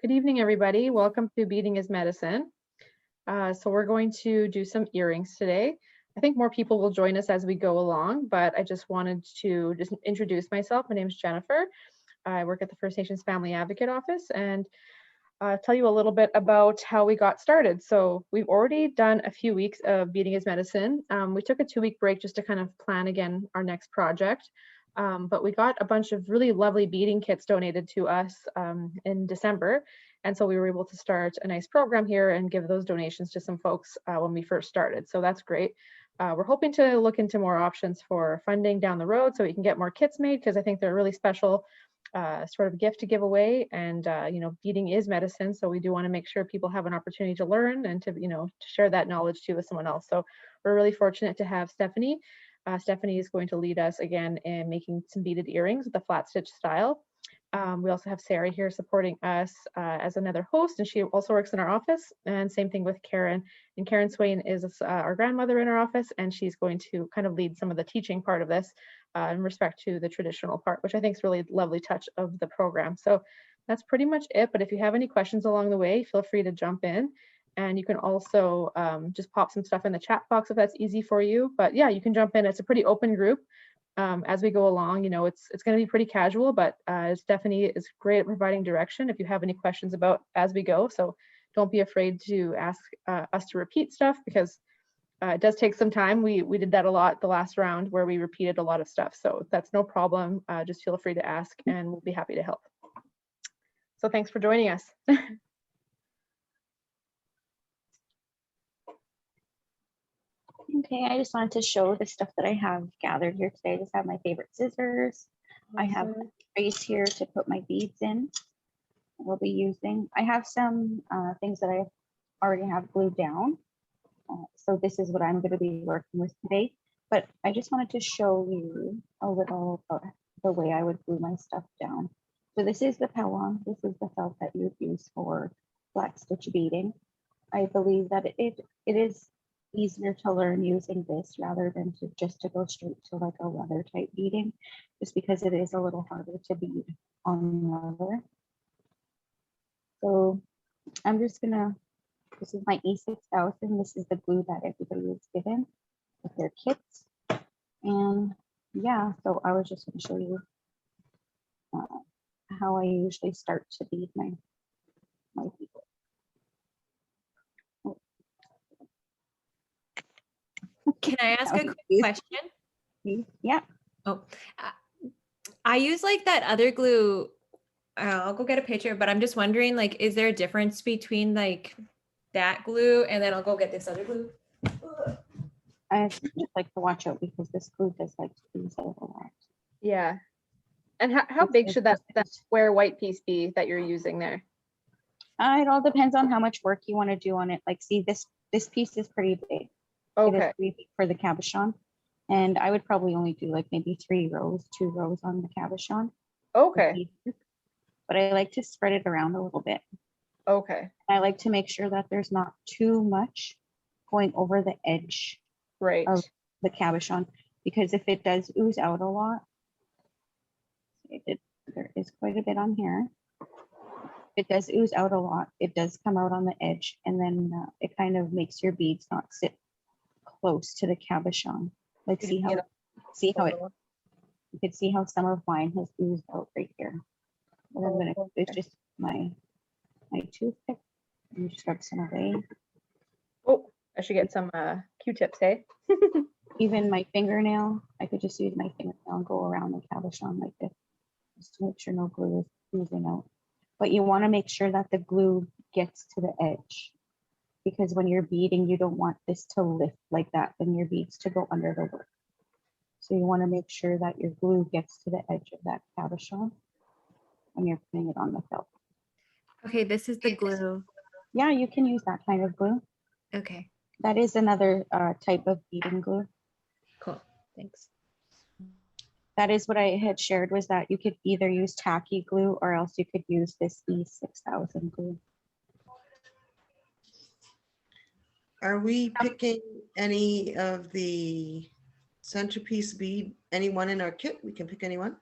Good evening, everybody. Welcome to Beading is Medicine. So we're going to do some earrings today. I think more people will join us as we go along, but I just wanted to introduce myself. My name is Jennifer. I work at the First Nations Family Advocate Office and tell you a little bit about how we got started. So we've already done a few weeks of Beading is Medicine. We took a 2-week break just to kind of plan again our next project. But we got a bunch of really lovely beading kits donated to us in December. And so we were able to start a nice program here and give those donations to some folks when we first started. So that's great. We're hoping to look into more options for funding down the road so we can get more kits made, because I think they're a really special sort of gift to give away. And, beading is medicine. So we do want to make sure people have an opportunity to learn and to, to share that knowledge too with someone else. So we're really fortunate to have Stephanie. Stephanie is going to lead us again in making some beaded earrings with the flat stitch style. We also have Sarah here supporting us as another host, and she also works in our office. And same thing with Karen. And Karen Swain is our grandmother in our office, and she's going to kind of lead some of the teaching part of this in respect to the traditional part, which I think is really a lovely touch of the program. So that's pretty much it. But if you have any questions along the way, feel free to jump in. And you can also just pop some stuff in the chat box if that's easy for you. But yeah, you can jump in. It's a pretty open group. As we go along, it's going to be pretty casual, but Stephanie is great at providing direction if you have any questions about as we go. So don't be afraid to ask us to repeat stuff, because it does take some time. We did that a lot the last round where we repeated a lot of stuff. So that's no problem. Just feel free to ask and we'll be happy to help. So thanks for joining us. Okay, I just wanted to show the stuff that I have gathered here today. I just have my favorite scissors. I have a trays here to put my beads in. We'll be using. I have some things that I already have glued down. So this is what I'm going to be working with today. But I just wanted to show you a little about the way I would glue my stuff down. So this is the Pelon. This is the felt that you would use for flat stitch beading. I believe that it is easier to learn using this rather than to go straight to like a leather type beading, just because it is a little harder to bead on leather. So I'm just gonna, this is my E6000. This is the glue that everybody is given with their kits. And yeah, so I was just gonna show you how I usually start to bead my bead. Can I ask a quick question? Yeah. Oh, I use like that other glue. I'll go get a picture, but I'm just wondering, like, is there a difference between like that glue and then I'll go get this other glue? I just like to watch out because this glue does like to ooze out a lot. Yeah. And how big should that square white piece be that you're using there? It all depends on how much work you want to do on it. Like, see, this piece is pretty big. Okay. It is pretty big for the cabochon. And I would probably only do like maybe 2 rows on the cabochon. Okay. But I like to spread it around a little bit. Okay. I like to make sure that there's not too much going over the edge Right. of the cabochon, because if it does ooze out a lot, there is quite a bit on here. It does ooze out a lot. It does come out on the edge, and then it kind of makes your beads not sit close to the cabochon. Like, see how it, you can see how some of mine has oozed out right here. And I'm gonna, it's just my toothpick. Let me just rub some away. Oh, I should get some Q-tips, hey? Even my fingernail, I could just use my fingernail and go around the cabochon like this, just to make sure no glue is oozing out. But you want to make sure that the glue gets to the edge, because when you're beading, you don't want this to lift like that, then your beads to go under the work. So you want to make sure that your glue gets to the edge of that cabochon when you're putting it on the felt. Okay, this is the glue. Yeah, you can use that kind of glue. Okay, That is another type of beading glue. cool. Thanks. That is what I had shared, was that you could either use tacky glue or else you could use this E6000 glue. Are we picking any of the centerpiece bead, anyone in our kit? We can pick anyone.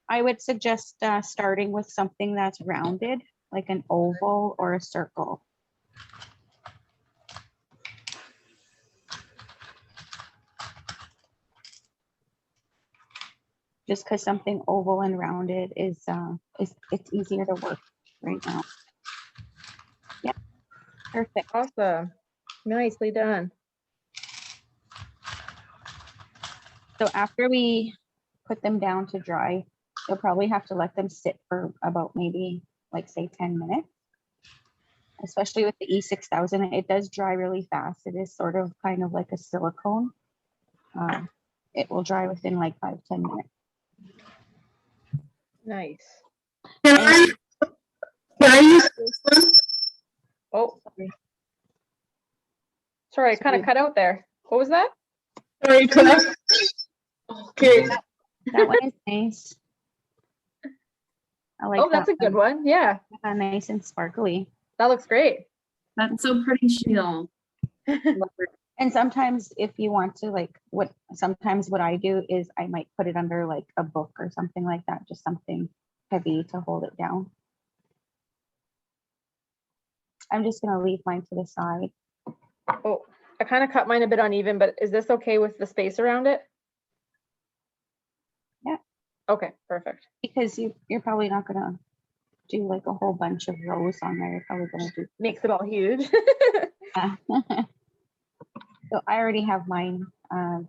I would suggest starting with something that's rounded like an oval or a circle. Just because something oval and rounded is it's easier to work right now. Yeah, perfect. Awesome. Nicely done. So after we put them down to dry, you'll probably have to let them sit for about maybe like say 10 minutes. Especially with the E6000, it does dry really fast. It is sort of kind of like a silicone. It will dry within like 5-10 minutes. Nice. Can I use this one? Oh, Sorry. sorry, I kind of cut out there. What was that? Sorry, can I? Okay. That one is nice. I like Oh, that's a good one. Yeah, Nice and sparkly. that looks great. That's so pretty, Sheila. And sometimes if you want to sometimes what I do is I might put it under like a book or something like that, just something heavy to hold it down. I'm just gonna leave mine to the side. Oh, I kind of cut mine a bit uneven, but is this okay with the space around it? Yeah. Okay, perfect. Because you're probably not gonna do like a whole bunch of rows on there. You're probably gonna do Makes it all huge. So I already have mine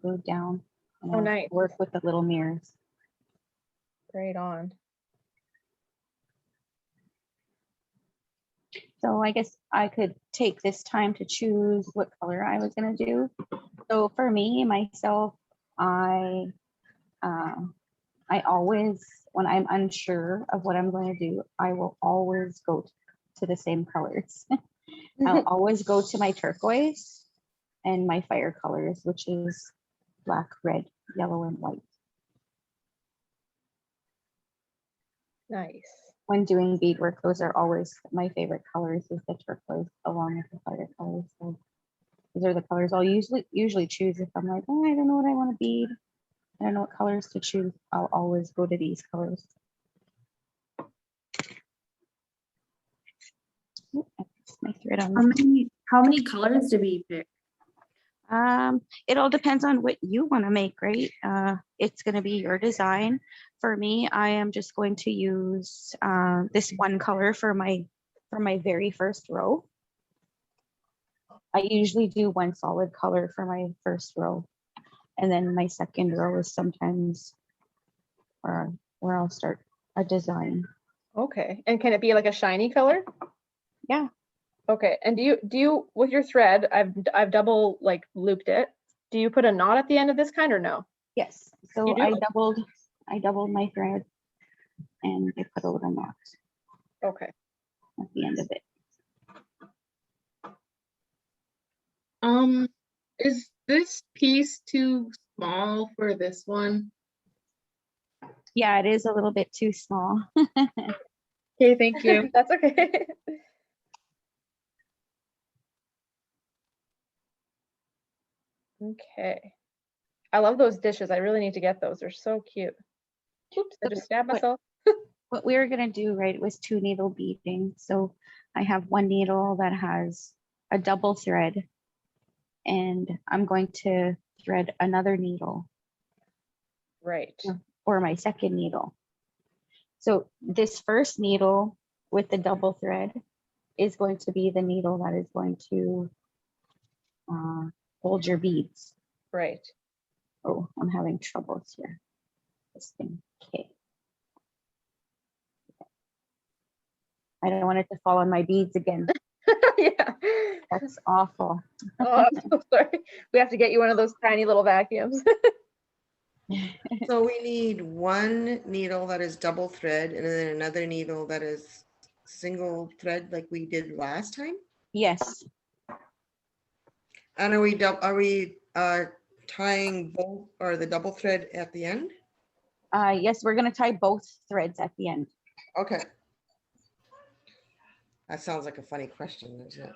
glued down. And Oh, I'll nice. work with the little mirrors. Great on. So I guess I could take this time to choose what color I was gonna do. So for me, myself, I always, when I'm unsure of what I'm going to do, I will always go to the same colors. I'll always go to my turquoise and my fire colors, which is black, red, yellow, and white. Nice. When doing beadwork, those are always my favorite colors, is the turquoise along with the fire colors. So these are the colors I'll usually choose if I'm like, oh, I don't know what I want to bead. I don't know what colors to choose. I'll always go to these colors. Oop, I pressed my thread on How many colors do we pick? It all depends on what you want to make, right? It's going to be your design. For me, I am just going to use this one color for my very first row. I usually do one solid color for my first row, and then my second row is sometimes where I'll start a design. Okay. And can it be like a shiny color? Yeah. Okay. And do you with your thread, I've double like looped it. Do you put a knot at the end of this kind or no? Yes. So You do? I doubled my thread, and I put a little knot Okay. at the end of it. Is this piece too small for this one? Yeah, it is a little bit too small. Okay, thank you. That's okay. Okay. I love those dishes. I really need to get those. They're so cute. Oops, I just stabbed myself. What we were gonna do, right, was 2 needle beading. So I have one needle that has a double thread, and I'm going to thread another needle Right. for my second needle. So this first needle with the double thread is going to be the needle that is going to hold your beads. Right. Oh, I'm having troubles here. This thing. Okay. I don't want it to fall on my beads again. Yeah. That's awful. Oh, I'm so sorry. We have to get you one of those tiny little vacuums. So we need one needle that is double thread and then another needle that is single thread like we did last time. Yes. And are we tying both or the double thread at the end? Yes, we're going to tie both threads at the end. Okay. That sounds like a funny question, doesn't it?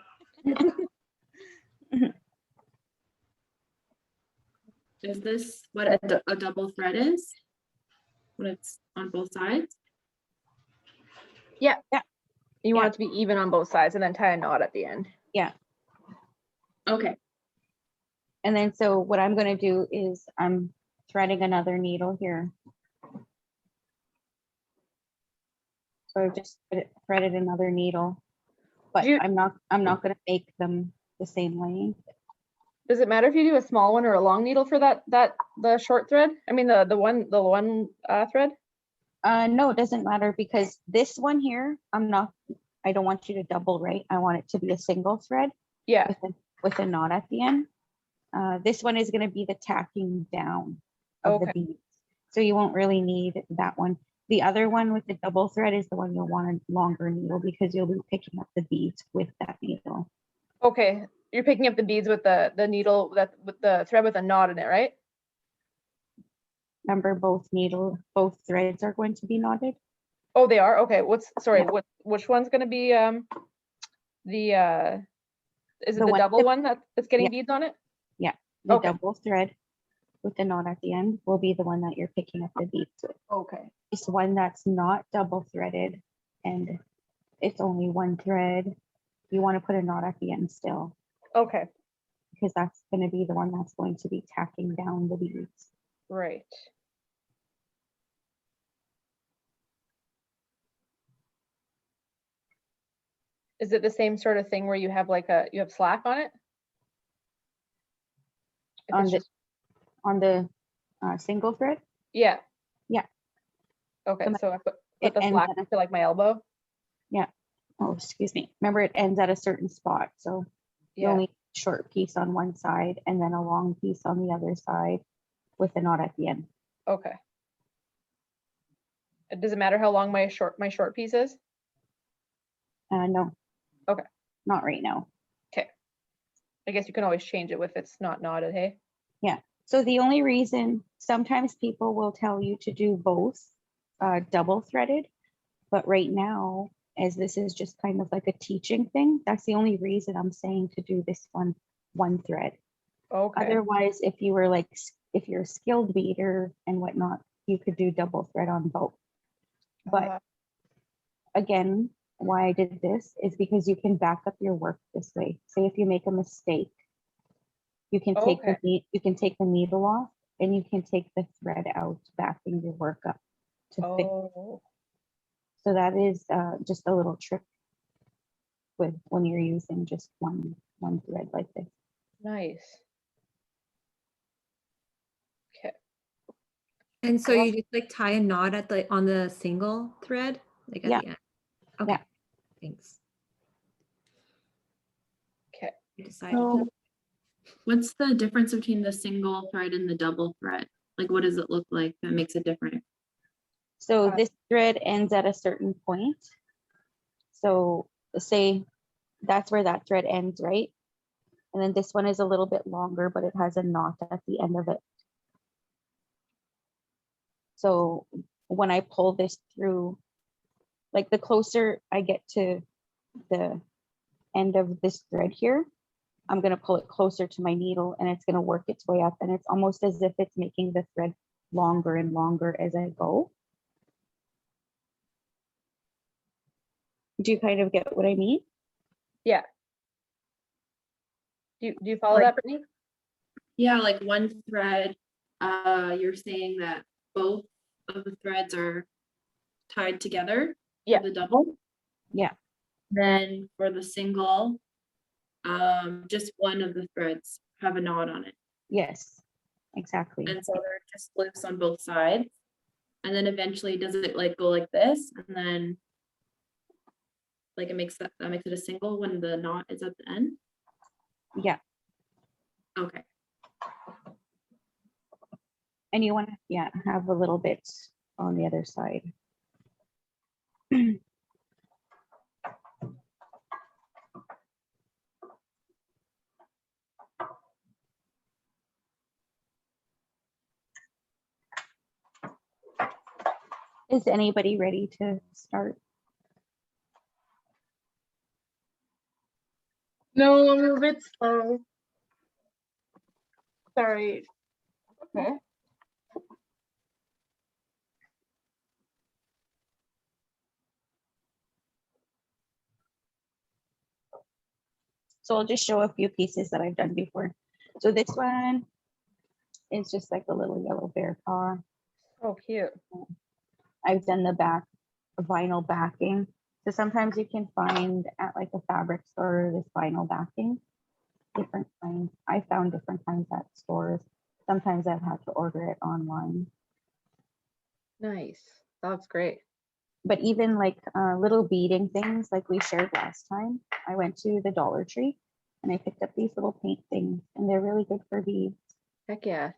Is this what a double thread is? When it's on both sides? Yeah. Yeah. You want Yeah. it to be even on both sides and then tie a knot at the end. Okay. And then so what I'm gonna do is I'm threading another needle here. So I've just threaded another needle, but You- I'm not gonna make them the same length. Does it matter if you do a small one or a long needle for the short thread? I mean the one thread? No, it doesn't matter because this one here, I don't want you to double, right? I want it to be a single thread Yeah. with a knot at the end. This one is gonna be the tacking down of the Okay. beads. So you won't really need that one. The other one with the double thread is the one you'll want a longer needle because you'll be picking up the beads with that needle. Okay. You're picking up the beads with the needle with the thread with a knot in it, right? Remember, both threads are going to be knotted. Oh, they are? Okay. Sorry, Yeah. which one's gonna be is it The the one double that- one that's getting yeah. beads on it? The Okay. double thread with the knot at the end will be the one that you're picking up the beads with. Okay. This one that's not double threaded and it's only one thread, you want to put a knot at the end still, Okay. because that's going to be the one that's going to be tacking down the beads. Right. Is it the same sort of thing where you have you have slack on it? If On it's the- just, On the single thread, yeah. Yeah. Okay, So so I put it the ends slack at a- to like my elbow. oh, excuse me. Remember, it ends at a certain spot. So you Yeah. only short piece on one side and then a long piece on the other side with a knot at the end. Okay. Does it matter how long my short piece is? No. Okay. Not right now. I guess you can always change it if it's not knotted, hey? So the only reason sometimes people will tell you to do both double threaded, but right now, as this is just kind of like a teaching thing, that's the only reason I'm saying to do this one thread. Okay. Otherwise, if you're a skilled beader and whatnot, you could do double thread on both. But Uh, again, why I did this is because you can back up your work this way. Say if you make a mistake, you can take the needle off and you can take the thread out, backing your work up to fit. oh, So that is just a little trick with when you're using just one thread like this. nice. Okay. And so Well- you just like tie a knot at on the single thread, like at Yeah. the end. Okay. Yeah. Thanks. Okay. I decided. So what's the difference between the single thread and the double thread? Like, what does it look like that makes it different? So Uh, this thread ends at a certain point. So say that's where that thread ends, right? And then this one is a little bit longer, but it has a knot at the end of it. So when I pull this through, like the closer I get to the end of this thread here, I'm going to pull it closer to my needle and it's going to work its way up. And it's almost as if it's making the thread longer and longer as I go. Do you kind of get what I mean? Yeah. Do you follow Like- that, Brittany? Yeah, like one thread, you're saying that both of the threads are tied together Yeah. for the double. Yeah. Then for the single, just one of the threads have a knot on it. Yes, exactly. And so they're just loose on both sides. And then eventually does it like go like this and then like that makes it a single when the knot is at the end? Yeah. Okay. And you want to, yeah, have a little bit on the other side. Is anybody ready to start? No, I'm a bit slow. Sorry. Okay. So I'll just show a few pieces that I've done before. So this one is just like a little yellow bear paw. Oh, cute. I've done the back vinyl backing. So sometimes you can find at like a fabric store this vinyl backing, different kinds. I found different kinds at stores. Sometimes I've had to order it online. Nice. That's great. But even like little beading things like we shared last time, I went to the Dollar Tree and I picked up these little paint things and they're really good for beads. Heck yeah.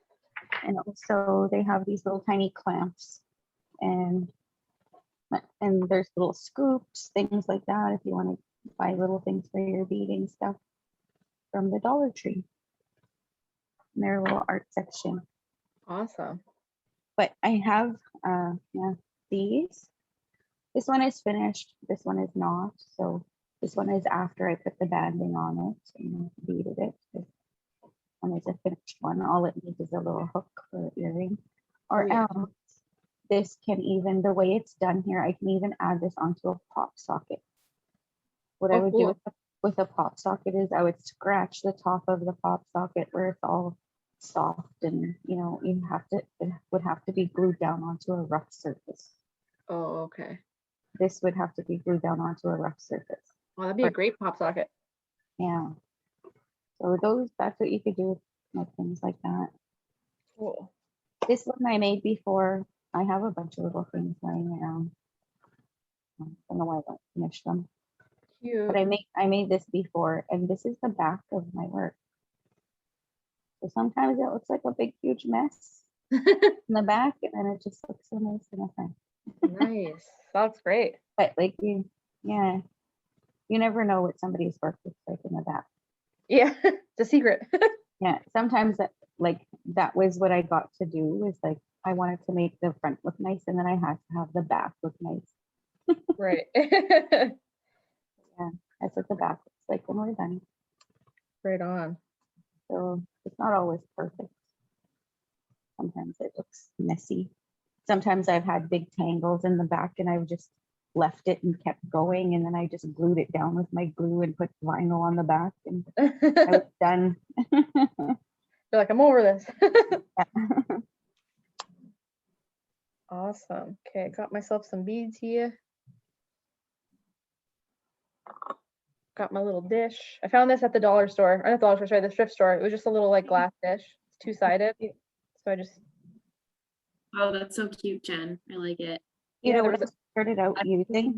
And also they have these little tiny clamps and there's little scoops, things like that if you want to buy little things for your beading stuff from the Dollar Tree. And their little art section. Awesome. But I have these. This one is finished, this one is not. So this one is after I put the banding on it and beaded it. This one is a finished one. All it needs is a little hook for the earring. Or Oh, yeah. else this can even, the way it's done here, I can even add this onto a pop socket. What I Oh, would cool. do with a pop socket is I would scratch the top of the pop socket where it's all soft and it would have to be glued down onto a rough surface. Oh, okay. This would have to be glued down onto a rough surface. Well, that'd be a But- great pop socket. Yeah. So that's what you could do with things like that. Cool. This one I made before. I have a bunch of little things lying around. I don't know why I don't finish them. Cute. But I made this before, and this is the back of my work. So sometimes it looks like a big, huge mess in the back, and then it just looks so nice in the front. Nice. That's great. But like you never know what somebody's work looks like in the back. Yeah, it's a secret. Yeah, sometimes that was what I got to do, was like I wanted to make the front look nice, and then I had to have the back look nice. Right. That's what the back looks like when we're done. Right on. So it's not always perfect. Sometimes it looks messy. Sometimes I've had big tangles in the back and I've just left it and kept going, and then I just glued it down with my glue and put vinyl on the back, and I was done. You're like, I'm over this. Awesome. Okay, got myself some beads here. Got my little dish. I found this at the dollar store, or not the dollar store, sorry, the thrift store. It was just a little like glass dish. It's two-sided. So I just, Oh, that's so cute, Jen. I like it. You Yeah, know there what was I started out using?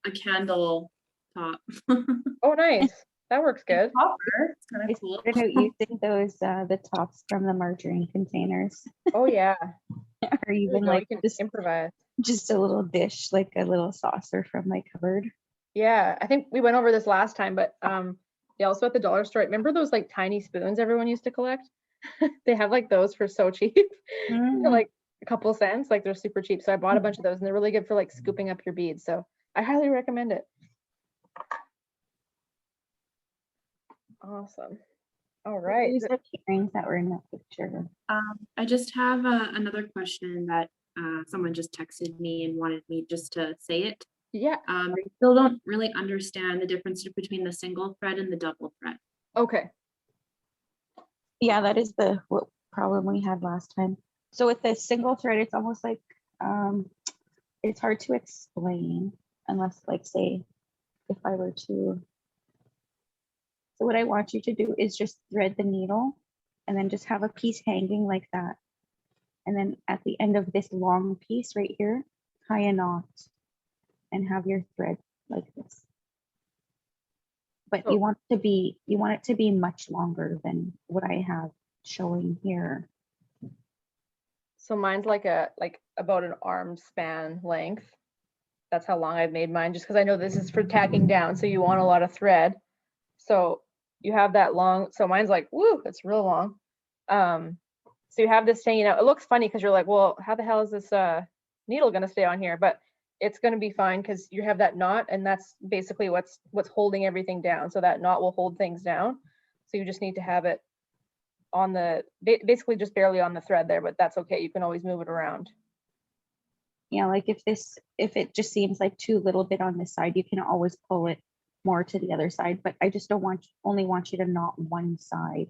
A candle top. oh, nice. That works good. Copper. It's kind I of cool. started out using those the tops from the margarine containers, Oh, yeah. or There you even go, like you can just improvise. a little dish, like a little saucer from my cupboard. Yeah, I think we went over this last time, but yeah, also at the dollar store, remember those like tiny spoons everyone used to collect? They have like those for so cheap. They're Mm. like a couple cents, like they're super cheap. So I bought a bunch of those and they're really good for like scooping up your beads. So I highly recommend it. Awesome. All right. These are earrings that were in that picture. I just have another question that someone just texted me and wanted me just to say it. Yeah. I still don't really understand the difference between the single thread and the double thread. Okay. Yeah, that is the what problem we had last time. So with the single thread, it's almost like it's hard to explain unless, like, say, if I were to. So what I want you to do is just thread the needle and then just have a piece hanging like that. And then at the end of this long piece right here, tie a knot and have your thread like this. But So- you want it to be much longer than what I have showing here. So mine's like about an arm span length. That's how long I've made mine, just because I know this is for tacking down. So you want a lot of thread. So you have that long, so mine's like, woo, it's real long. So you have this hanging out. It looks funny because you're like, well, how the hell is this needle gonna stay on here? But it's gonna be fine because you have that knot, and that's basically what's holding everything down. So that knot will hold things down. So you just need to have it on the, basically just barely on the thread there, but that's okay. You can always move it around. You know, like if it just seems like too little bit on this side, you can always pull it more to the other side, but I just don't only want you to knot one side,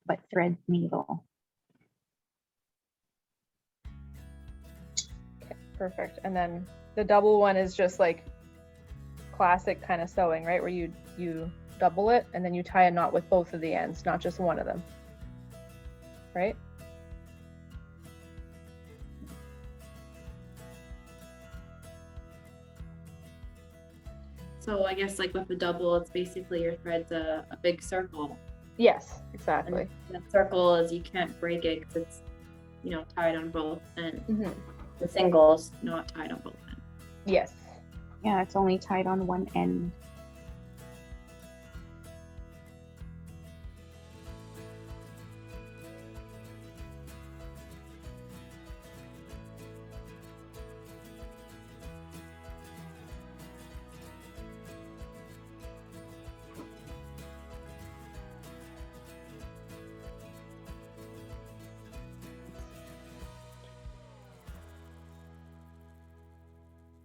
but thread needle. Okay, perfect. And then the double one is just like classic kind of sewing, right? Where you double it and then you tie a knot with both of the ends, not just one of them, right? So I guess like with the double, it's basically your thread's a big circle. Yes, And exactly. that circle is you can't break it because it's, you know, tied on both ends. Mhm. The single's not tied on both ends. Yes. Yeah, it's only tied on one end.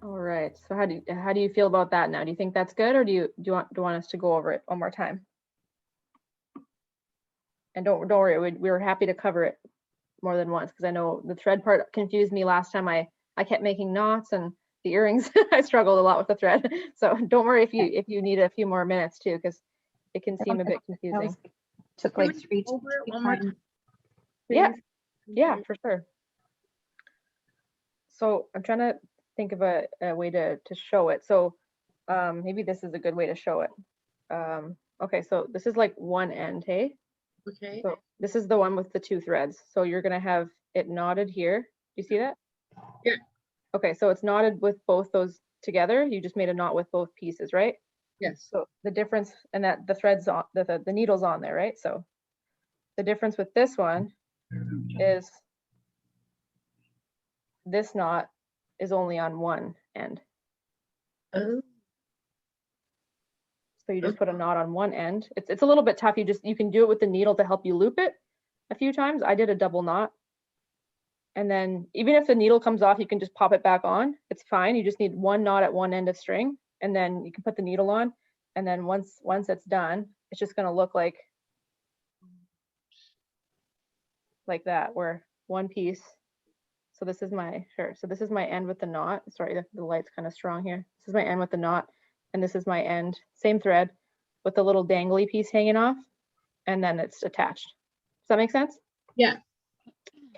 All right. So how do you feel about that now? Do you think that's good, or do you want us to go over it one more time? And don't worry, we were happy to cover it more than once because I know the thread part confused me last time. I kept making knots, and the earrings I struggled a lot with the thread. So don't worry if you need a few more minutes too, because it can seem a bit That confusing. was, took Can like we three go over it one more times. Yeah. Yeah, for sure. So I'm trying to think of a way to show it. So maybe this is a good way to show it. Okay, so this is like one end, hey? Okay. So this is the one with the two threads. So you're gonna have it knotted here. Do you see that? Yeah. Okay, so it's knotted with both those together. You just made a knot with both pieces, right? Yes. So the difference, and that the thread's on, the needle's on there, right? So the difference with this one is this knot is only on one end. Oh. So you just put a knot on one end. It's a little bit tough. You can do it with the needle to help you loop it a few times. I did a double knot. And then even if the needle comes off, you can just pop it back on. It's fine. You just need one knot at one end of string, and then you can put the needle on. And then once it's done, it's just gonna look like that, where one piece. So this is my So this is my end with the knot. Sorry, the light's kind of strong here. This is my end with the knot, and this is my end, same thread, with the little dangly piece hanging off, and then it's attached. Does that make sense? Yeah.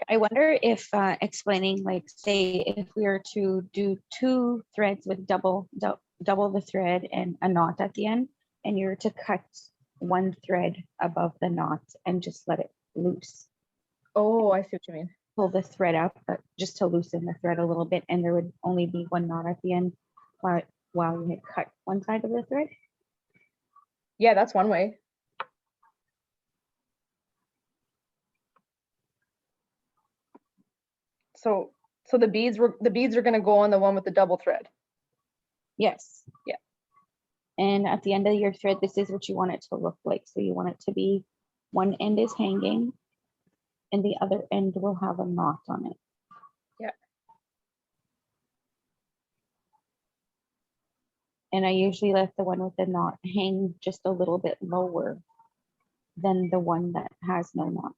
I wonder if explaining, like, say, if we were to do two threads with double the thread and a knot at the end, and you're to cut one thread above the knot and just let it loose, Oh, I see what you mean. pull the thread up just to loosen the thread a little bit, and there would only be one knot at the end while you had cut one side of the thread. Yeah, that's one way. So the beads are going to go on the one with the double thread. Yes. Yeah. And at the end of your thread, this is what you want it to look like. So you want it to be, one end is hanging and the other end will have a knot on it. Yeah. And I usually let the one with the knot hang just a little bit lower than the one that has no knot.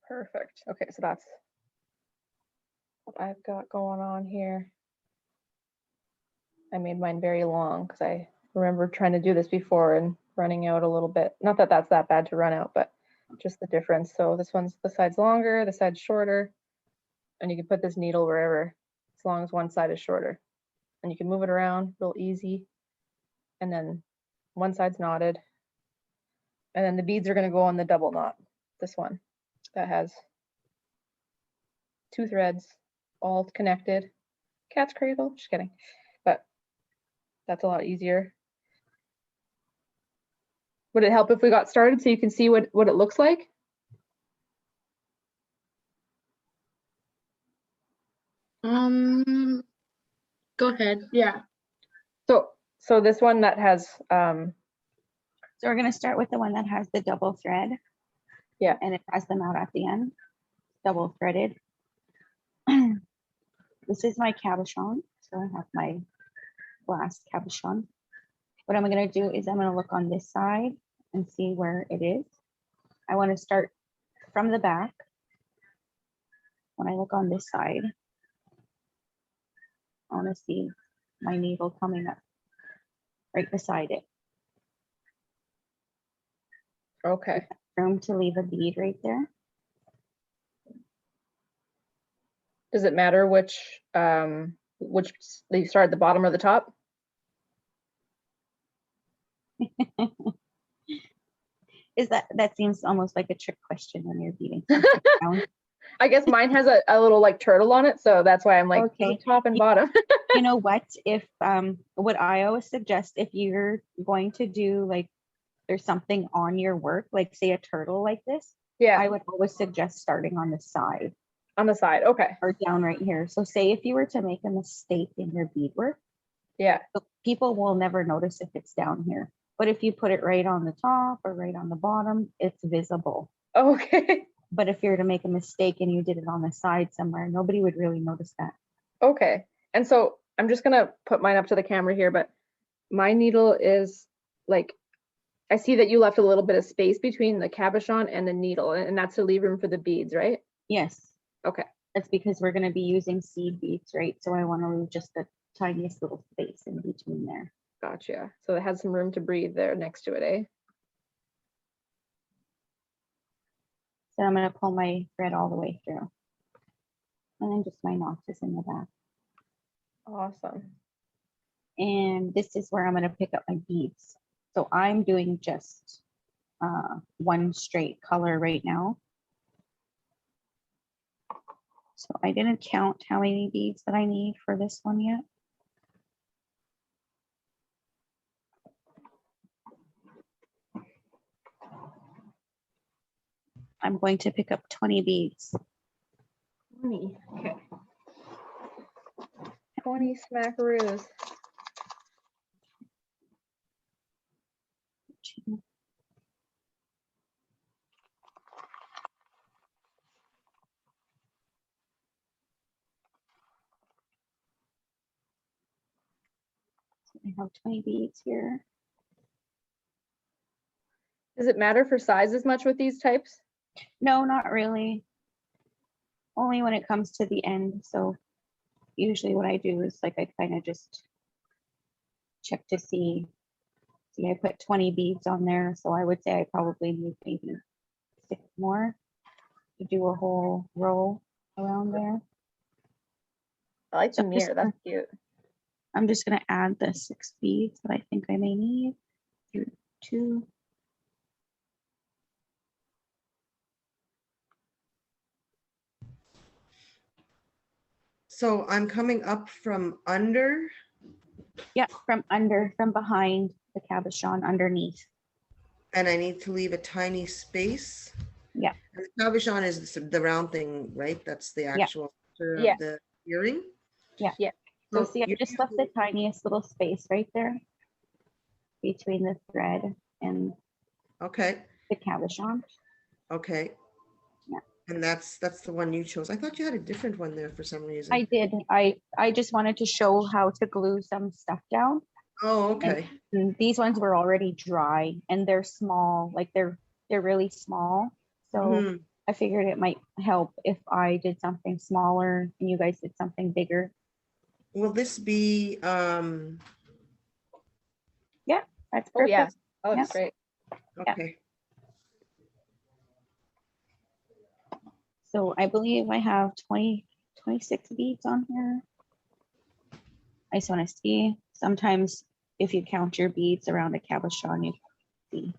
Perfect. Okay, so that's what I've got going on here. I made mine very long because I remember trying to do this before and running out a little bit. Not that that's that bad to run out, but just the difference. So this one's, the side's longer, the side's shorter, and you can put this needle wherever, as long as one side is shorter. And you can move it around real easy. And then one side's knotted. And then the beads are going to go on the double knot, this one that has two threads all connected. Cat's cradle, just kidding. But that's a lot easier. Would it help if we got started so you can see what it looks like? Go ahead. Yeah. So this one that has So we're going to start with the one that has the double thread. Yeah. And it has them out at the end, double threaded. This is my cabochon. So I have my glass cabochon. What I'm going to do is I'm going to look on this side and see where it is. I want to start from the back. When I look on this side, I want to see my needle coming up right beside it. Okay. Room to leave a bead right there. Does it matter which you start at the bottom or the top? That seems almost like a trick question when you're beading something down. I guess mine has a little like turtle on it, so that's why I'm like Okay. top and bottom. You know what? If what I always suggest, if you're going to do like there's something on your work, like say a turtle like this, Yeah, I would always suggest starting on the side on the side. Okay. or down right here. So say if you were to make a mistake in your beadwork, Yeah. people will never notice if it's down here. But if you put it right on the top or right on the bottom, it's visible. Okay. But if you're to make a mistake and you did it on the side somewhere, nobody would really notice that. Okay. And so I'm just gonna put mine up to the camera here, but my needle is like, I see that you left a little bit of space between the cabochon and the needle, and that's to leave room for the beads, right? Yes. Okay. That's because we're going to be using seed beads, right? So I want to leave just the tiniest little space in between there. Gotcha. So it has some room to breathe there next to it, eh? So I'm going to pull my thread all the way through. And then just my notches in the back. Awesome. And this is where I'm going to pick up my beads. So I'm doing just one straight color right now. So I didn't count how many beads that I need for this one yet. I'm going to pick up 20 beads. 20. Okay. 20 smackaroos. So I have 20 beads here. Does it matter for size as much with these types? No, not really. Only when it comes to the end. So usually what I do is like I kind of just check to see. See, I put 20 beads on there. So I would say I probably need maybe 6 more to do a whole row around there. I like the So I'm just mirror. That's cute. I'm just going to add the 6 beads that I think I may need. 2. So I'm coming up from under. Yeah, from behind the cabochon underneath. And I need to leave a tiny space. Yeah. And the cabochon is the round thing, right? That's the actual center Yeah. of the earring. Yeah. Yeah. So see, I just left the tiniest little space right there between the thread and Okay. the cabochon. Okay. Yeah. And that's the one you chose. I thought you had a different one there for some reason. I did. I just wanted to show how to glue some stuff down. Oh, okay. And these ones were already dry and they're small, like they're really small. So Mhm. I figured it might help if I did something smaller and you guys did something bigger. Will this be That's perfect. Oh yeah. That looks Yeah. great. okay. So I believe I have 26 beads on here. I just want to see. Sometimes if you count your beads around a cabochon, you can see.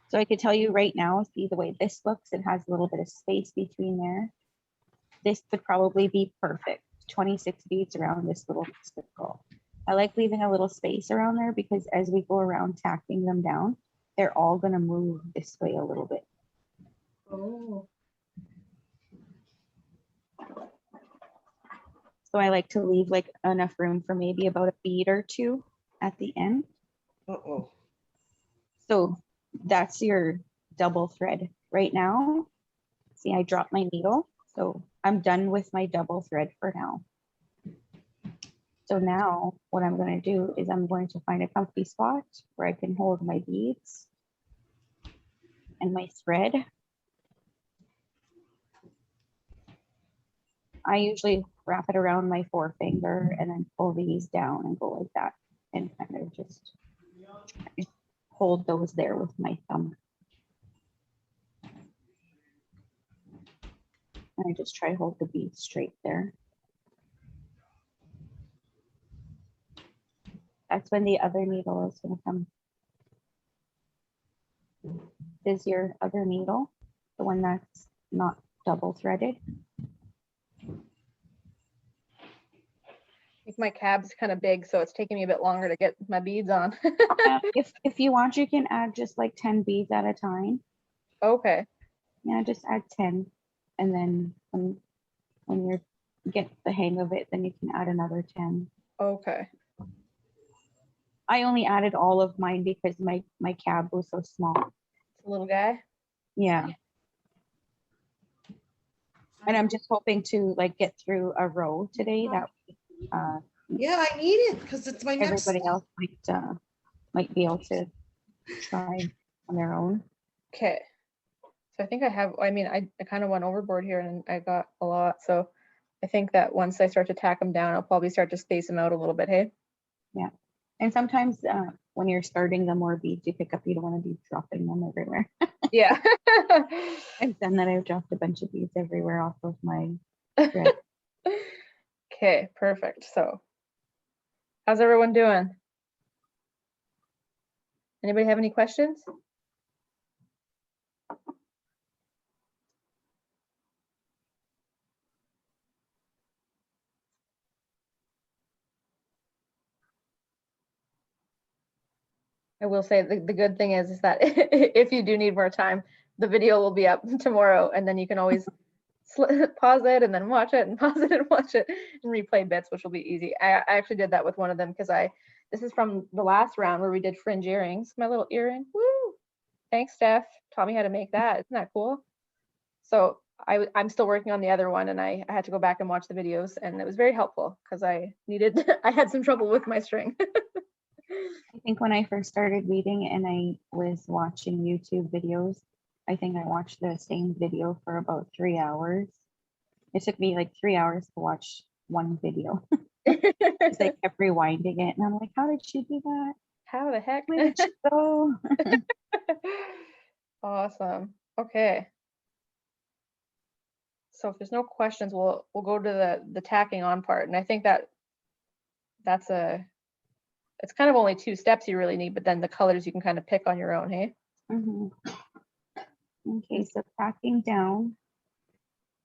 So I could tell you right now, see the way this looks, it has a little bit of space between there. This would probably be perfect. 26 beads around this little circle. I like leaving a little space around there because as we go around tacking them down, they're all going to move this way a little bit. Oh. So I like to leave like enough room for maybe about a bead or 2 at the end. Uh-oh. So that's your double thread right now. See, I dropped my needle. So I'm done with my double thread for now. So now what I'm going to do is I'm going to find a comfy spot where I can hold my beads and my thread. I usually wrap it around my forefinger and then pull these down and go like that and kind of just hold those there with my thumb. And I just try to hold the bead straight there. That's when the other needle is going to come. This is your other needle, the one that's not double threaded. I think my cab's kind of big, so it's taking me a bit longer to get my beads on. If you want, you can add just like 10 beads at a time. Okay. Yeah, just add 10. And then when you get the hang of it, then you can add another 10. Okay. I only added all of mine because my cab was so small. It's a little guy. Yeah. And I'm just hoping to like get through a row today that Yeah, I need it because it's my next. everybody else might be able to try on their own. Okay. So I think I have, I mean, I kind of went overboard here and I got a lot. So I think that once I start to tack them down, I'll probably start to space them out a little bit. Hey? Yeah. And sometimes when you're starting the more beads you pick up, you don't want to be dropping them everywhere. Yeah. I've done that. I've dropped a bunch of beads everywhere off of my thread. Okay, perfect. So how's everyone doing? Anybody have any questions? I will say the good thing is that if you do need more time, the video will be up tomorrow and then you can always pause it and then watch it and pause it and watch it and replay bits, which will be easy. I actually did that with one of them because this is from the last round where we did fringe earrings. My little earring. Woo! Thanks, Steph. Taught me how to make that. Isn't that cool? So I'm still working on the other one and I had to go back and watch the videos and it was very helpful because I had some trouble with my string. I think when I first started reading and I was watching YouTube videos, I think I watched the same video for about 3 hours. It took me like 3 hours to watch one video. Because I kept rewinding it and I'm like, how did she do that? How the heck? Where did she go? Awesome. Okay. So if there's no questions, we'll go to the tacking on part. And I think it's kind of only 2 steps you really need, but then the colors you can kind of pick on your own, hey? Mhm. Okay, so tacking down.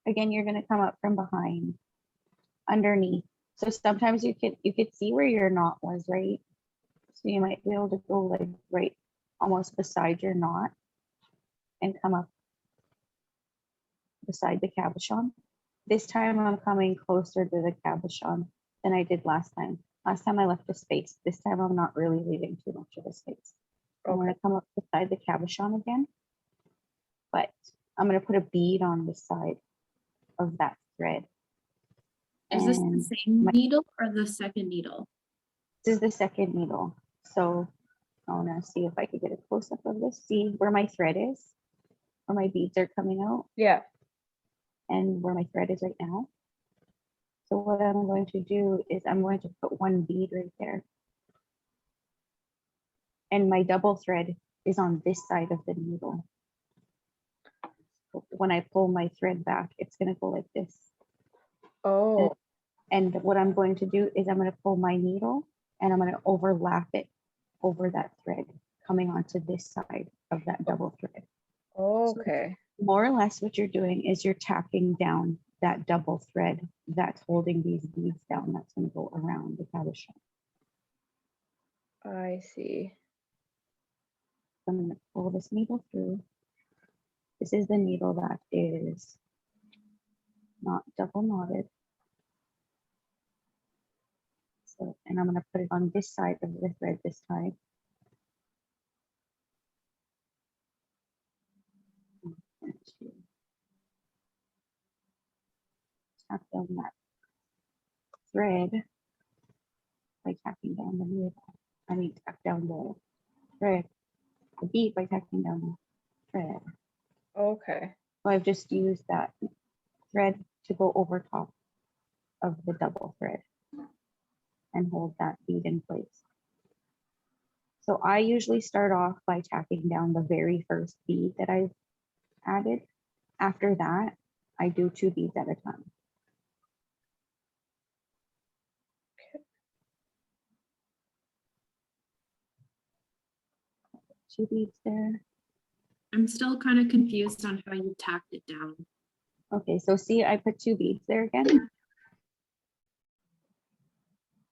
Again, you're gonna come up from behind, underneath. So sometimes you could see where your knot was, right? So you might be able to go like right almost beside your knot and come up beside the cabochon. This time I'm coming closer to the cabochon than I did last time. Last time I left a space. This time I'm not really leaving too much of a space. I'm going to come up beside the cabochon again, but I'm going to put a bead on the side of that thread. Is this the And same needle or the second needle? this is the second needle. So I want to see if I could get a close up of this. See where my thread is, where my beads are coming out. Yeah. And where my thread is right now. So what I'm going to do is I'm going to put one bead right there. And my double thread is on this side of the needle. When I pull my thread back, it's going to go like this. Oh. And what I'm going to do is I'm going to pull my needle and I'm going to overlap it over that thread coming onto this side of that double thread. Okay. So more or less what you're doing is you're tacking down that double thread that's holding these beads down. That's going to go around the cabochon. I see. I'm going to pull this needle through. This is the needle that is not double knotted. So, and I'm going to put it on this side of the thread this time. Tap down that thread by tacking down the needle. I mean, tack down the thread. The bead by tacking down the thread. Okay. So I've just used that thread to go over top of the double thread and hold that bead in place. So I usually start off by tacking down the very first bead that I've added. After that, I do 2 beads at a time. Two beads there. I'm still kind of confused on how you tacked it down. Okay, so see, I put 2 beads there again. Do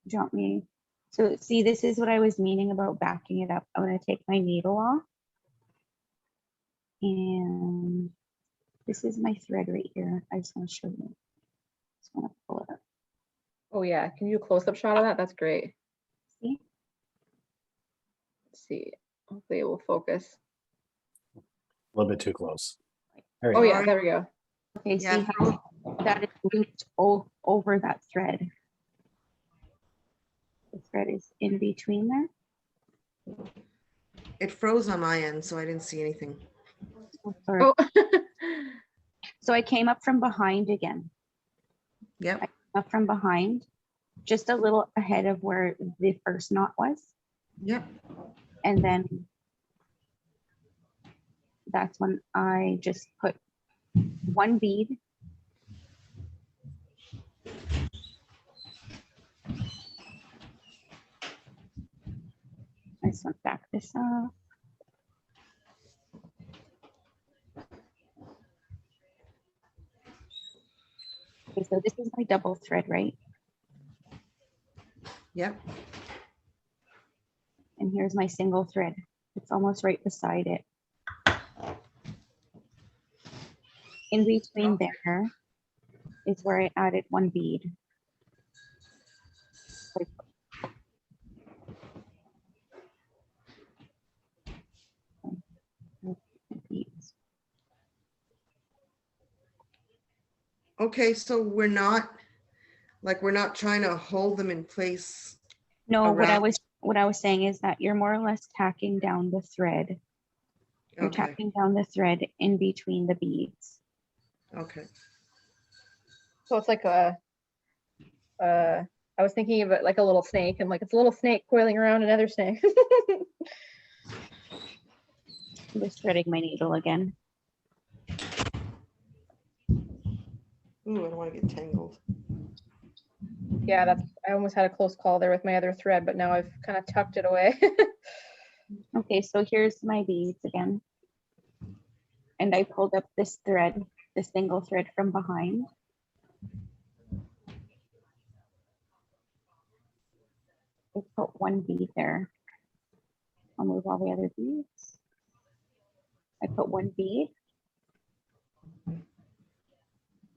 you want me? So see, this is what I was meaning about backing it up. I'm going to take my needle off. And this is my thread right here. I just want to show you. Just want to pull it up. Oh yeah, can you do a close-up shot of that? That's great. See? Let's see. Hopefully it will focus. A little bit too close. There we Oh go. yeah, there we go. Okay, Yeah, see how that is looped over that thread. The thread is in between there. It froze on my end, so I didn't see anything. Oh, sorry. Oh. So I came up from behind again. Yep. Up from behind, just a little ahead of where the first knot was. Yep. And then that's when I just put 1 bead. I just want to back this up. Okay, so this is my double thread, right? Yep. And here's my single thread. It's almost right beside it. In between there is where I added 1 bead. Beads. Okay, so we're not trying to hold them in place. No, Around- what I was saying is that you're more or less tacking down the thread. You're Okay. tacking down the thread in between the beads. Okay. So it's like I was thinking of it like a little snake, and like it's a little snake coiling around another snake. I'm just threading my needle again. Ooh, I don't want to get tangled. Yeah, I almost had a close call there with my other thread, but now I've kind of tucked it away. Okay, so here's my beads again. And I pulled up this thread, the single thread from behind. I put 1 bead there. I'll move all the other beads. I put 1 bead.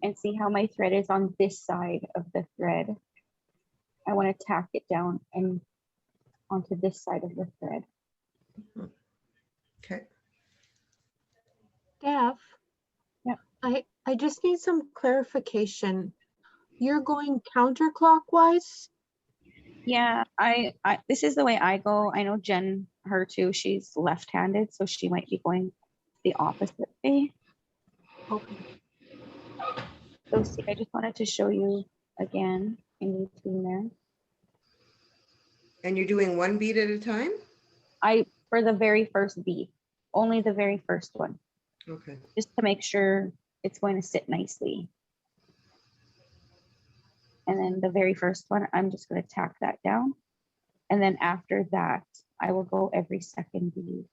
And see how my thread is on this side of the thread. I want to tack it down and onto this side of the thread. Okay. Steph? Yep. I just need some clarification. You're going counterclockwise? Yeah, I this is the way I go. I know Jen, her too, she's left-handed, so she might be going the opposite way. Okay. So see, I just wanted to show you again in between there. And you're doing 1 bead at a time? For the very first bead, only the very first one, Okay. just to make sure it's going to sit nicely. And then the very first one, I'm just going to tack that down. And then after that, I will go every second bead.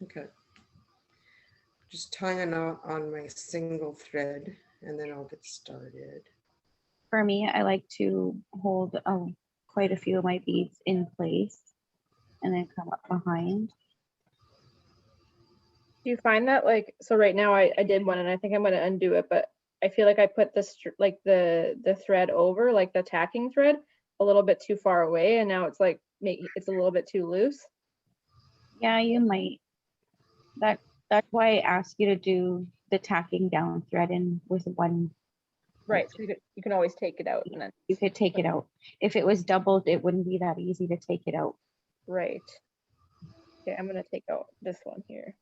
Okay. Just tying a knot on my single thread and then I'll get started. For me, I like to hold quite a few of my beads in place and then come up behind. Do you find that like, so right now I did one and I think I'm going to undo it, but I feel like I put this like the thread over, like the tacking thread, a little bit too far away, and now it's like it's a little bit too loose. Yeah, you might. That's why I asked you to do the tacking down thread in with 1 Right, so you can always take it out and then, You could take it out. If it was doubled, it wouldn't be that easy to take it out. right. Okay, I'm gonna take out this one here.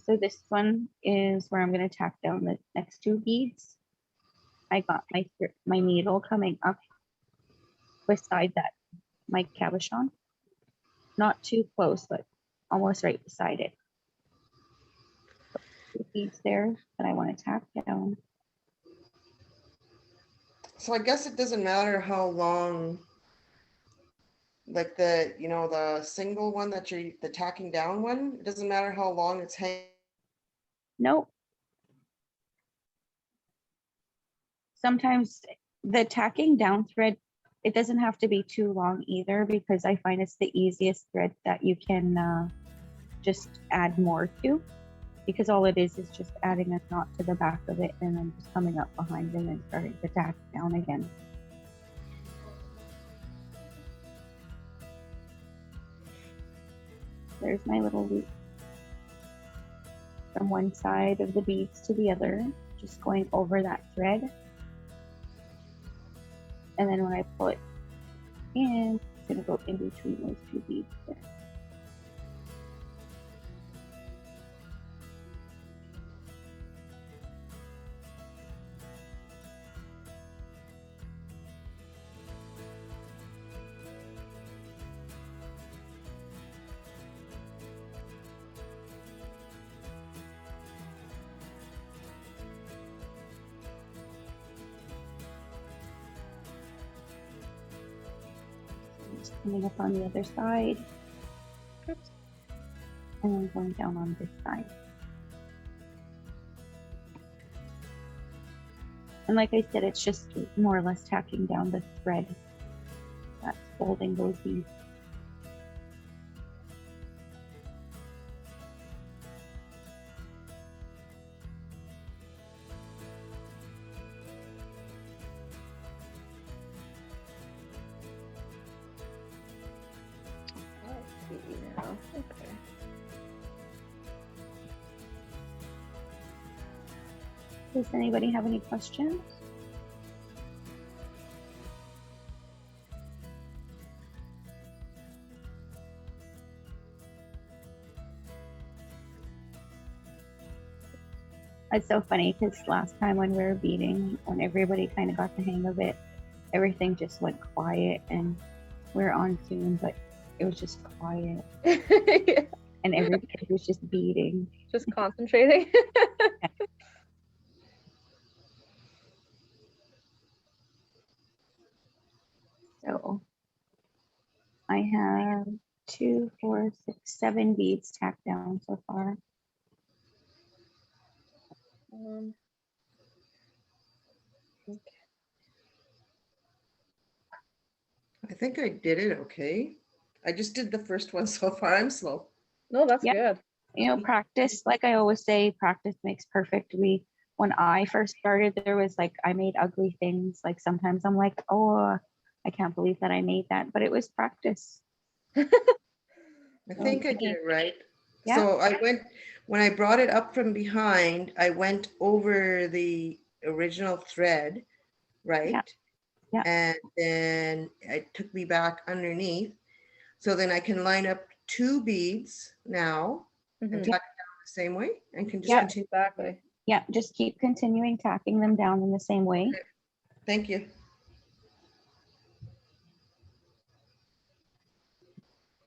So this one is where I'm going to tack down the next two beads. I got my needle coming up beside that, my cabochon. Not too close, but almost right beside it. Two beads there that I want to tack down. So I guess it doesn't matter how long, like the, you know, the single one that you're, the tacking down one, it doesn't matter how long it's hanging. Nope. Sometimes the tacking down thread, it doesn't have to be too long either, because I find it's the easiest thread that you can just add more to, because all it is just adding a knot to the back of it and then just coming up behind and then starting to tack down again. There's my little loop from one side of the beads to the other, just going over that thread. And then when I pull it in, it's gonna go in between those two beads there. Just coming up on the other side. Oops. And then going down on this side. And like I said, it's just more or less tacking down the thread that's holding those beads. Let's see now. Okay. Does anybody have any questions? It's so funny because last time when we were beading, when everybody kind of got the hang of it, everything just went quiet and we we're on Zoom, but it was just quiet Yeah, and everybody was just beading. just concentrating. So I have 2, 4, 6, 7 beads tacked down so far. I think I did it okay. I just did the first one so far. I'm slow. No, that's Yeah. good. You know, practice, like I always say, practice makes perfect. When I first started, there was like, I made ugly things. Like sometimes I'm like, oh, I can't believe that I made that, but it was practice. I think I did Okay. it right. Yeah. So I went, when I brought it up from behind, I went over the original thread, right? Yeah. And then it took me back underneath. So then I can line up 2 beads now and Mhm. tack it down the same way and can just Yeah. continue. Exactly. Yeah, just keep continuing tacking them down in the same way. Thank you.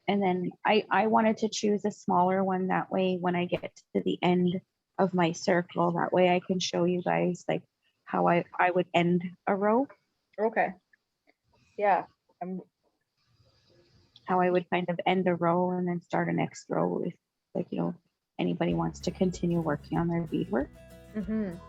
And then I wanted to choose a smaller one, that way when I get to the end of my circle, that way I can show you guys like how I would end a row, Okay. Yeah. I'm how I would kind of end a row and then start a next row if, like, you know, anybody wants to continue working on their beadwork. mhm.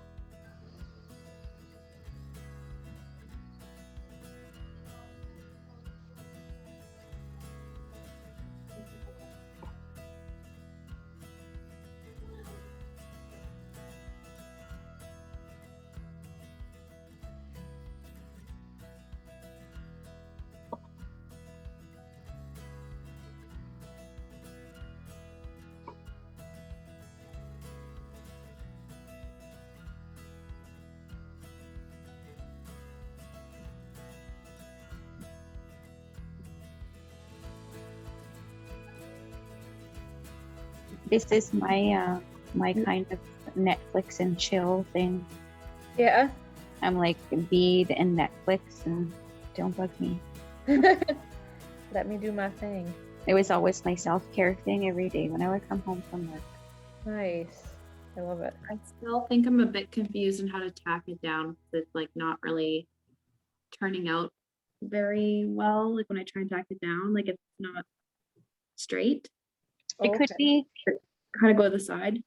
This is my my kind of Netflix and chill thing. Yeah. I'm like bead and Netflix, and don't bug me. Let me do my thing. It was always my self-care thing every day when I would come home from work. Nice. I love it. I still think I'm a bit confused on how to tack it down. 'Cause it's like not really turning out very well. Like when I try and tack it down, like it's not straight. It could Okay. be How to go to the side.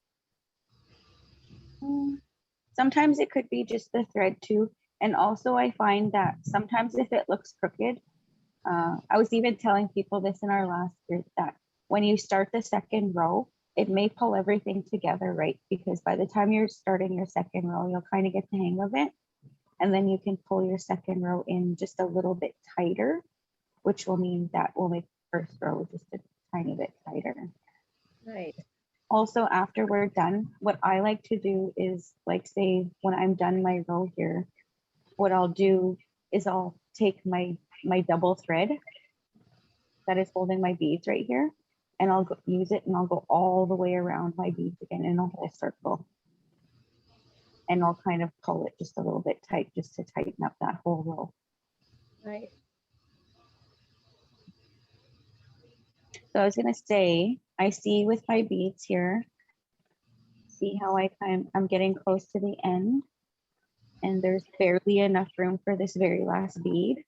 sometimes it could be just the thread too. And also I find that sometimes if it looks crooked, I was even telling people this in our last group that when you start the second row, it may pull everything together, right? Because by the time you're starting your second row, you'll kind of get the hang of it. And then you can pull your second row in just a little bit tighter, which will mean that will make first row just a tiny bit tighter. Nice. Also, after we're done, what I like to do is, like, say when I'm done my row here, what I'll do is I'll take my double thread that is holding my beads right here, and I'll use it, and I'll go all the way around my beads again in a whole circle, and I'll kind of pull it just a little bit tight just to tighten up that whole row. Nice. So I was gonna say, I see with my beads here, see how I'm getting close to the end, and there's barely enough room for this very last bead.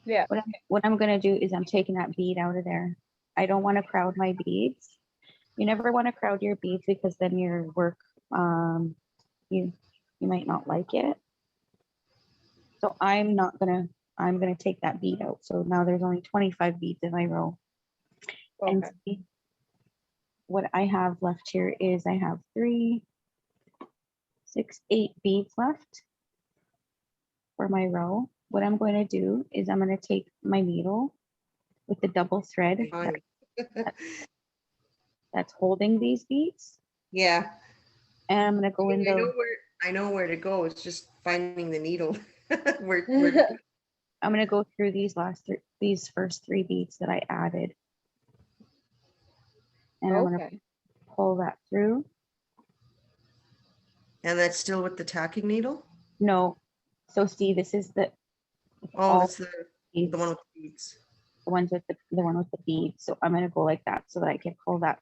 Yeah. What I'm gonna do is I'm taking that bead out of there. I don't want to crowd my beads. You never want to crowd your beads because then your work, you might not like it. So I'm gonna take that bead out. So now there's only 25 beads in my row. And Okay. see, what I have left here is I have 3, 6, 8 beads left for my row. What I'm going to do is I'm going to take my needle with the double thread Fine. that's holding these beads, Yeah. and I'm going to go in the I know where to go. It's just finding the needle. where I'm going to go through these first 3 beads that I added, and I'm going to Okay. pull that through. And that's still with the tacking needle? No, so see, this is the Oh, all that's beads, the one with the beads. the ones with the one with the beads. So I'm going to go like that so that I can pull that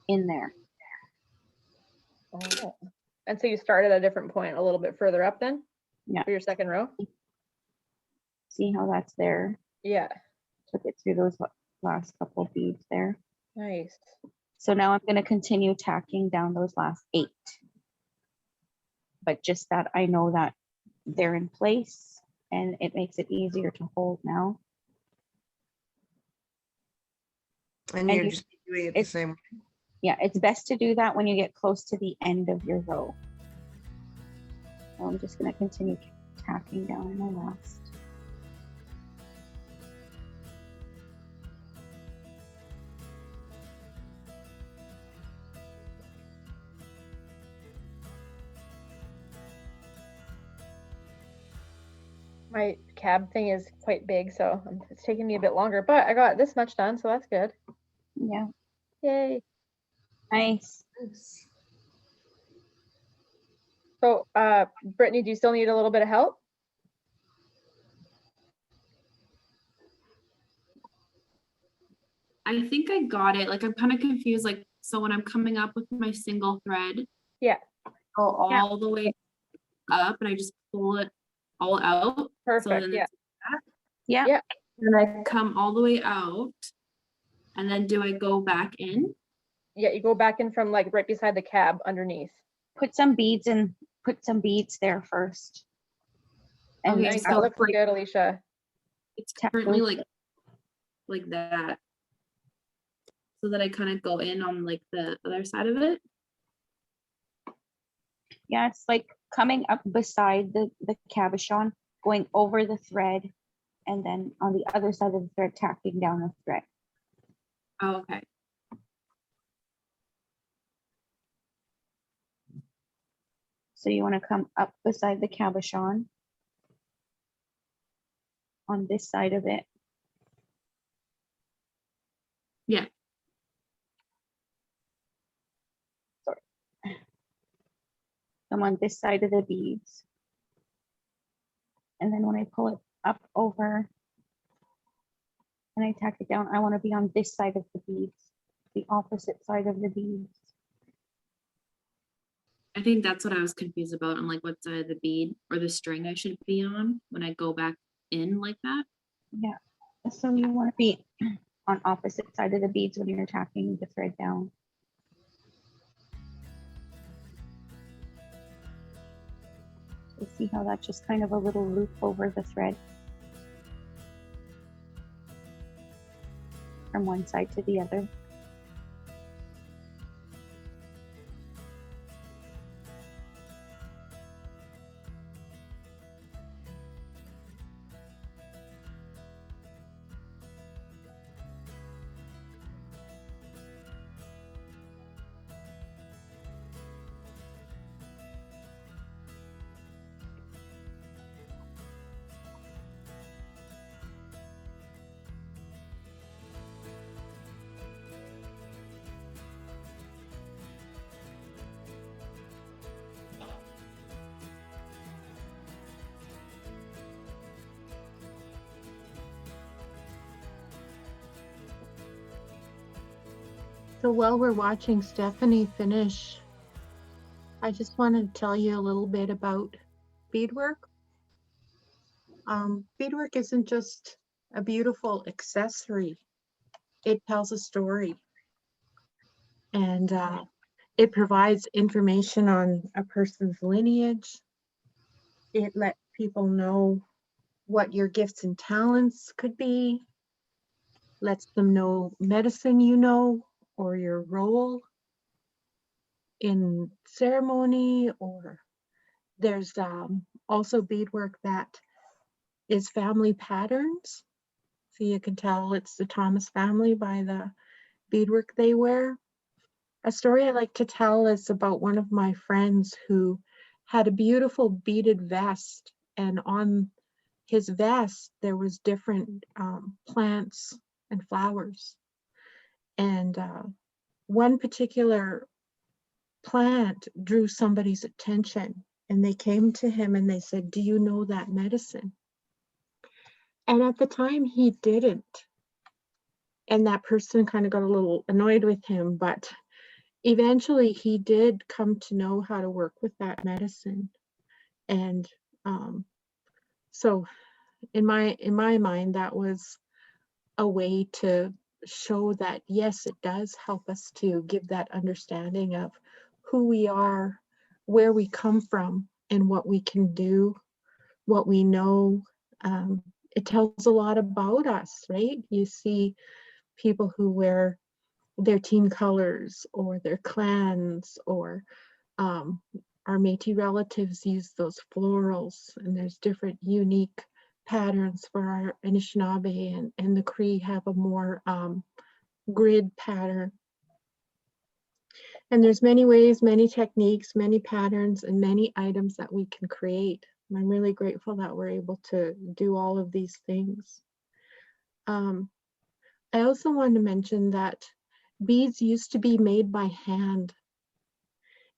in there. Oh. And so you started at a different point a little bit further up then? Yeah. For your second row? See how that's there? Yeah. Took it through those last couple beads there. Nice. So now I'm going to continue tacking down those last 8. But just that I know that they're in place and it makes it easier to hold now. And And you're you- just doing it the it's- same way. Yeah, it's best to do that when you get close to the end of your row. So I'm just going to continue tacking down my last. My cab thing is quite big, so it's taking me a bit longer, but I got this much done, so that's good. Yeah, Yay. nice. So, Brittany, do you still need a little bit of help? I think I got it. Like I'm kind of confused. Like, so when I'm coming up with my single thread, Yeah. go all the way up and I just pull it all out. Perfect. then Yeah. Yeah. Yeah. Then I come all the way out. And then do I go back in? Yeah, you go back in from like right beside the cab underneath. Put some beads in, put some beads there first. And Okay, then Nice. so That looks like- good, Alicia. It's Tap currently those. like that. So that I kind of go in on like the other side of it. Yeah, it's like coming up beside the cabochon, going over the thread, and then on the other side of the thread, tacking down the thread. Oh, okay. So you want to come up beside the cabochon on this side of it. Yeah. them on this side of the beads. And then when I pull it up over and I tack it down, I want to be on this side of the beads, the opposite side of the beads. I think that's what I was confused about on like what side of the bead or the string I should be on when I go back in like that. Yeah. So you want to be on opposite side of the beads when you're tacking the thread down. So see how that's just kind of a little loop over the thread from one side to the other. So while we're watching Stephanie finish, I just wanted to tell you a little bit about beadwork. Beadwork isn't just a beautiful accessory. It tells a story. And it provides information on a person's lineage. It lets people know what your gifts and talents could be, lets them know medicine you know, or your role in ceremony, or there's also beadwork that is family patterns. So you can tell it's the Thomas family by the beadwork they wear. A story I like to tell is about one of my friends who had a beautiful beaded vest, and on his vest there was different plants and flowers. And one particular plant drew somebody's attention, and they came to him and they said, "Do you know that medicine?" And at the time he didn't. And that person kind of got a little annoyed with him, but eventually he did come to know how to work with that medicine. And so in my mind, that was a way to show that, yes, it does help us to give that understanding of who we are, where we come from, and what we can do, what we know. It tells a lot about us, right? You see people who wear their team colors or their clans, or our Métis relatives use those florals, and there's different unique patterns for our Anishinaabe, and the Cree have a more grid pattern. And there's many ways, many techniques, many patterns, and many items that we can create. And I'm really grateful that we're able to do all of these things. I also wanted to mention that beads used to be made by hand,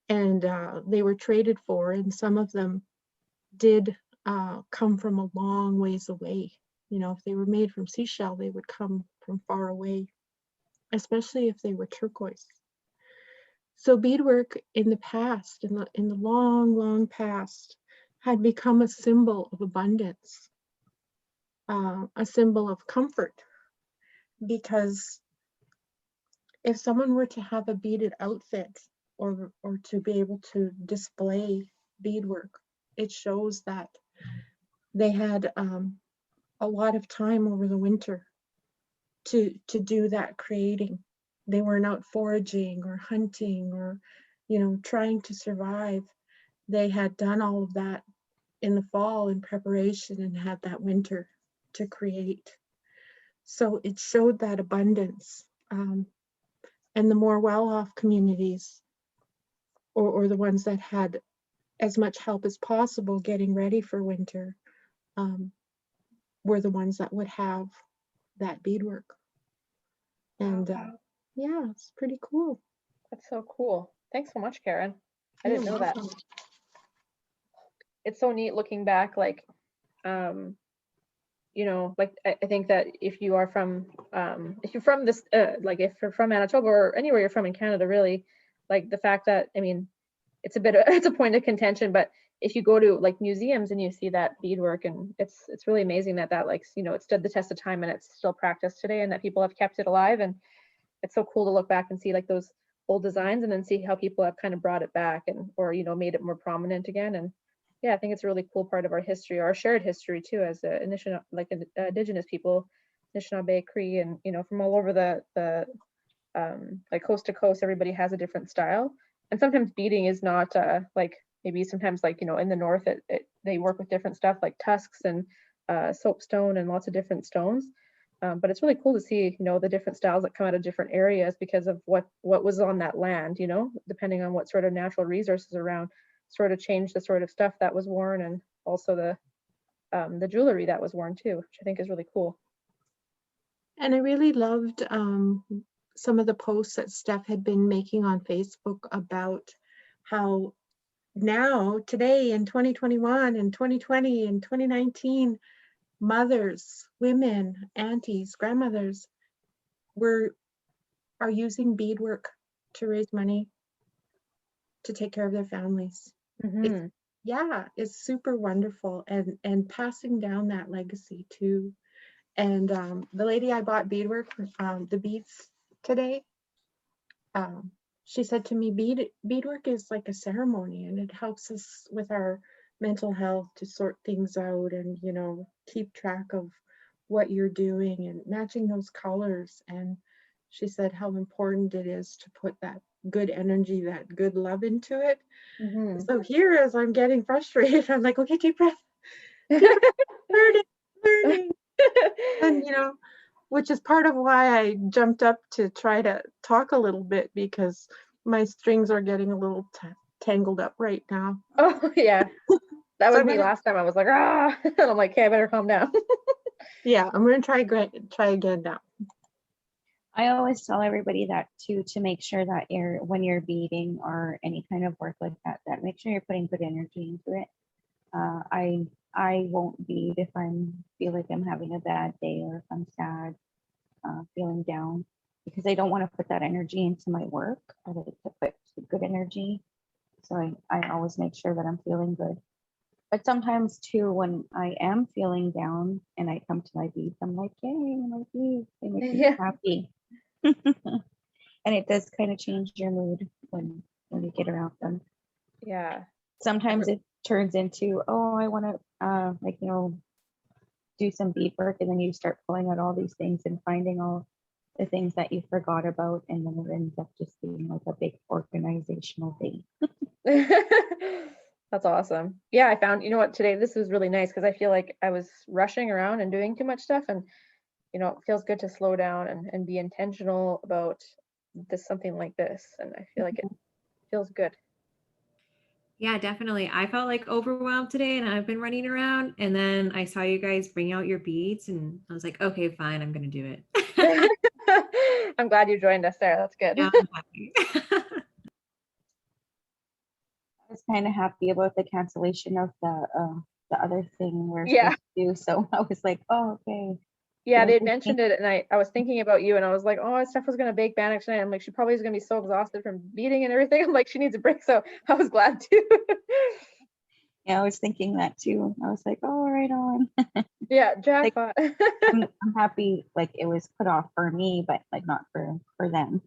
and they were traded for, and some of them did come from a long ways away. You know, if they were made from seashell, they would come from far away, especially if they were turquoise. So beadwork in the past, in the long, long past, had become a symbol of abundance, a symbol of comfort, because if someone were to have a beaded outfit, or to be able to display beadwork, it shows that they had a lot of time over the winter to do that creating. They weren't out foraging or hunting or, you know, trying to survive. They had done all of that in the fall in preparation and had that winter to create. So it showed that abundance. And the more well-off communities, or the ones that had as much help as possible getting ready for winter, were the ones that would have that beadwork. And yeah, it's pretty cool. That's so cool. Thanks so much, Karen. I You're didn't know that. welcome. it's so neat looking back, like, you know, like I think that if you're from this, like if you're from Manitoba or anywhere you're from in Canada, really, like the fact that, I mean, it's it's a point of contention, but if you go to like museums and you see that beadwork, and it's really amazing that like, you know, it stood the test of time and it's still practiced today, and that people have kept it alive. And it's so cool to look back and see like those old designs and then see how people have kind of brought it back, and or, you know, made it more prominent again. And yeah, I think it's a really cool part of our history, our shared history too, as Indigenous people, Anishinaabe, Cree, and, you know, from all over the like coast to coast, everybody has a different style. And sometimes beading is not like, maybe sometimes, like, you know, in the north they work with different stuff like tusks and soapstone and lots of different stones. But it's really cool to see, you know, the different styles that come out of different areas because of what was on that land, you know, depending on what sort of natural resources around, sort of changed the sort of stuff that was worn, and also the jewelry that was worn too, which I think is really cool. And I really loved some of the posts that Steph had been making on Facebook about how now, today in 2021 and 2020 and 2019, mothers, women, aunties, grandmothers are using beadwork to raise money to take care of their families. Mm-hmm. Yeah, it's super wonderful, and passing down that legacy too. And the lady I bought beadwork, the beads today, she said to me, beadwork is like a ceremony, and it helps us with our mental health to sort things out, and, you know, keep track of what you're doing and matching those colors. And she said how important it is to put that good energy, that good love into it. Mm-hmm. So here, as I'm getting frustrated, I'm like, okay, deep breath. Learning. And, you know, which is part of why I jumped up to try to talk a little bit, because my strings are getting a little tangled up right now. Oh yeah, that So was me last time. I was like, ah, and I'm like, okay, I better calm down. Yeah, I'm gonna try again now. I always tell everybody that too, to make sure that when you're beading or any kind of work like that, make sure you're putting good energy into it. I won't bead if feel like I'm having a bad day, or if I'm sad, feeling down, because I don't want to put that energy into my work. I like to put good energy. So I always make sure that I'm feeling good. But sometimes too, when I am feeling down and I come to my beads, I'm like, yay, my beads, they make me Yeah. happy. And it does kind of change your mood when you get around them. Yeah. Sometimes it turns into, oh, I want to like, you know, do some beadwork, and then you start pulling out all these things and finding all the things that you forgot about, and then it ends up just being like a big organizational thing. That's awesome. Yeah, I found, you know what, today this was really nice because I feel like I was rushing around and doing too much stuff, and, you know, it feels good to slow down and be intentional about something like this, and I feel like it feels good. Yeah, definitely. I felt like overwhelmed today, and I've been running around, and then I saw you guys bring out your beads, and I was like, okay, fine, I'm gonna do it. I'm glad you joined us there. That's good. Yeah, I'm happy. I was kind of happy about the cancellation of the other thing we're Yeah. supposed to do. So I was like, oh, okay. Yeah, they had Didn't we mentioned it, and I was thinking about you, and I was like, oh, Steph was gonna bake bannock tonight. I'm like, she probably is gonna be so exhausted from beading and everything. I'm like, she needs a break. So I was glad too. Yeah, I was thinking that too. I was like, oh, right on. Yeah, jackpot. I'm happy like it was put off for me, but like not for them.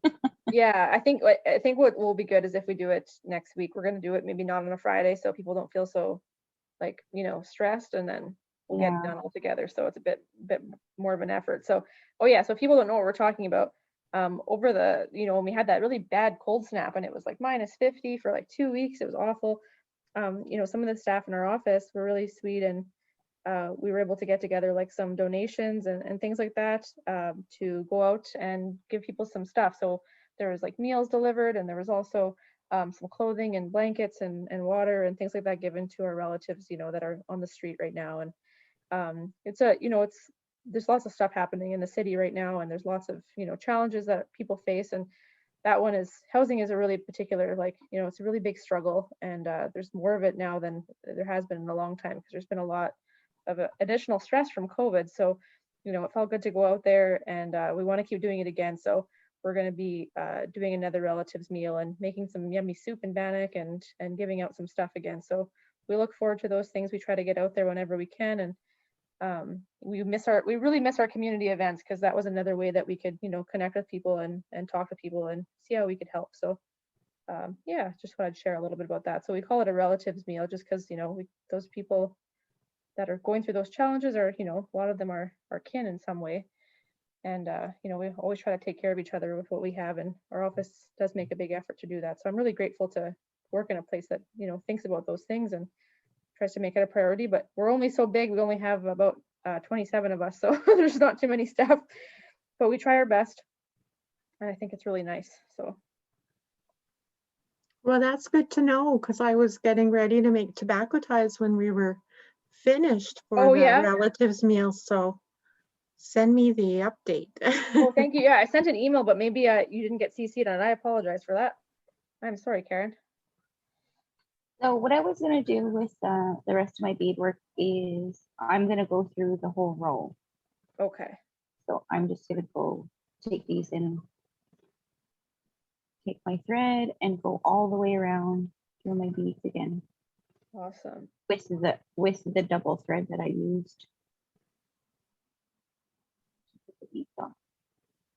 Yeah, I think what will be good is if we do it next week. We're gonna do it maybe not on a Friday, so people don't feel so, like, you know, stressed, and then we'll get it Yeah. done all together. So it's a bit more of an effort. So, oh yeah, so if people don't know what we're talking about, over the, you know, when we had that really bad cold snap and it was like -50 for like 2 weeks, it was awful. You know, some of the staff in our office were really sweet, and we were able to get together like some donations and things like that, to go out and give people some stuff. So there was like meals delivered, and there was also some clothing and blankets and water and things like that given to our relatives, you know, that are on the street right now. And it's a, you know, there's lots of stuff happening in the city right now, and there's lots of, you know, challenges that people face. And that one is, housing is a really particular, like, you know, it's a really big struggle, and there's more of it now than there has been in a long time, because there's been a lot of additional stress from COVID. So, you know, it felt good to go out there, and we want to keep doing it again. So we're going to be doing another relatives meal and making some yummy soup in Bannock, and giving out some stuff again. So we look forward to those things. We try to get out there whenever we can, and we really miss our community events, because that was another way that we could, you know, connect with people and talk to people and see how we could help. So yeah, just wanted to share a little bit about that. So we call it a relatives meal, just because, you know, those people that are going through those challenges are, you know, a lot of them are kin in some way. And you know, we always try to take care of each other with what we have, and our office does make a big effort to do that. So I'm really grateful to work in a place that, you know, thinks about those things and tries to make it a priority. But we're only so big, we only have about 27 of us, so there's not too many staff, but we try our best, and I think it's really nice. So Well, that's good to know, because I was getting ready to make tobacco ties when we were finished for Oh, the yeah? relatives meal. So send me the update. oh, thank you. Yeah, I sent an email, but maybe you didn't get CC'd on it. I apologize for that. I'm sorry, Karen. So what I was gonna do with the rest of my beadwork is I'm gonna go through the whole row. Okay. So I'm just gonna go take these and take my thread and go all the way around through my beads again Awesome. with the double thread that I used. Put the beads on.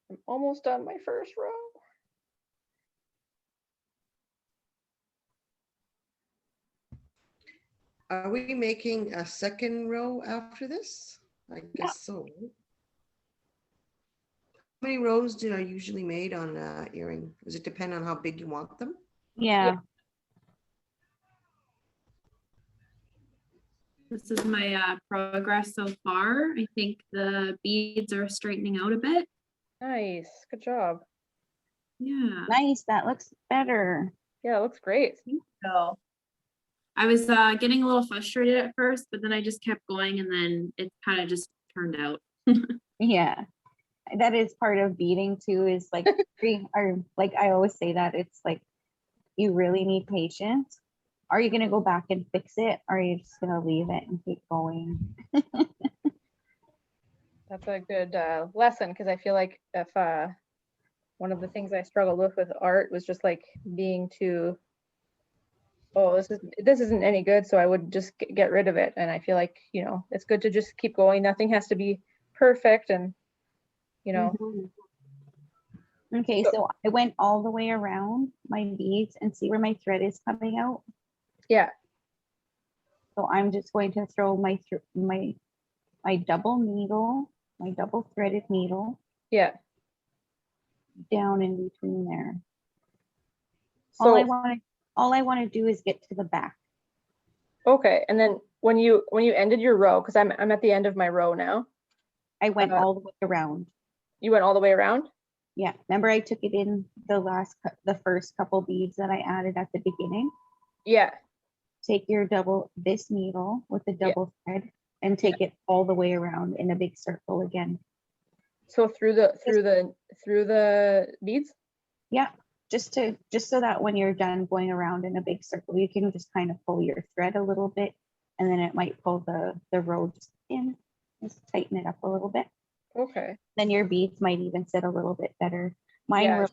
I'm almost done my first row. Are we making a second row after this? I guess so. How many rows do I usually made on earring? Does it depend on how big you want them? Yeah. This is my progress so far. I think the beads are straightening out a bit. Nice. Good job. Yeah. Nice. That looks better. Yeah, it looks great. So I was getting a little frustrated at first, but then I just kept going, and then it kind of just turned out. Yeah. That is part of beading too, is like like I always say that it's like you really need patience. Are you gonna go back and fix it? Or are you just gonna leave it and keep going? That's a good lesson, because I feel like if one of the things I struggled with art was just like being too, oh, this isn't any good, so I would just get rid of it. And I feel like, you know, it's good to just keep going. Nothing has to be perfect, and you know. Mhm. Okay, so I went all the way around my beads and see where my thread is coming out. Yeah. So I'm just going to throw my double needle, my double threaded needle Yeah. down in between there. So All I want to do is get to the back. okay, and then when you ended your row, because I'm at the end of my row now. I went all the way around. You went all the way around? Yeah, remember I took it in the first couple beads that I added at the beginning. Yeah. Take your this needle with the double thread and take it all the way around in a big circle again. So through the beads? Yeah, just so that when you're done going around in a big circle, you can just kind of pull your thread a little bit, and then it might pull the row just in, just tighten it up a little bit. Okay. Then your beads might even sit a little bit better. Mine were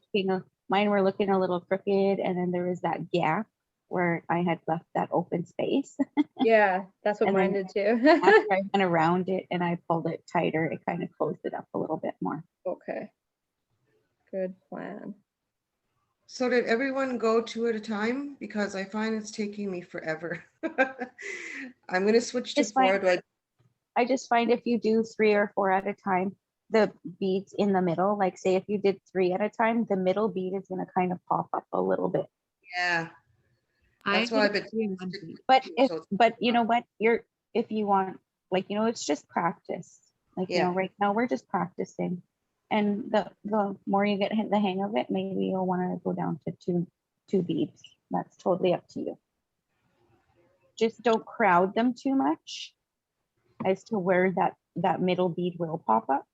looking a little crooked, and then there was that gap where I had left that open space. Yeah, that's what And mine then did too. After I went around it and I pulled it tighter, it kind of closed it up a little bit more. Okay. Good plan. So did everyone go two at a time? Because I find it's taking me forever. I'm going to switch to It's fine. 4. I just find if you do 3 or 4 at a time, the beads in the middle, like say if you did 3 at a time, the middle bead is going to kind of pop up a little bit. Yeah. That's why I've been. But you know what, if you want, like, you know, it's just practice. Like, you know, right now we're just practicing, and the more you get the hang of it, maybe you'll want to go down to two beads. That's totally up to you. Just don't crowd them too much as to where that middle bead will pop up.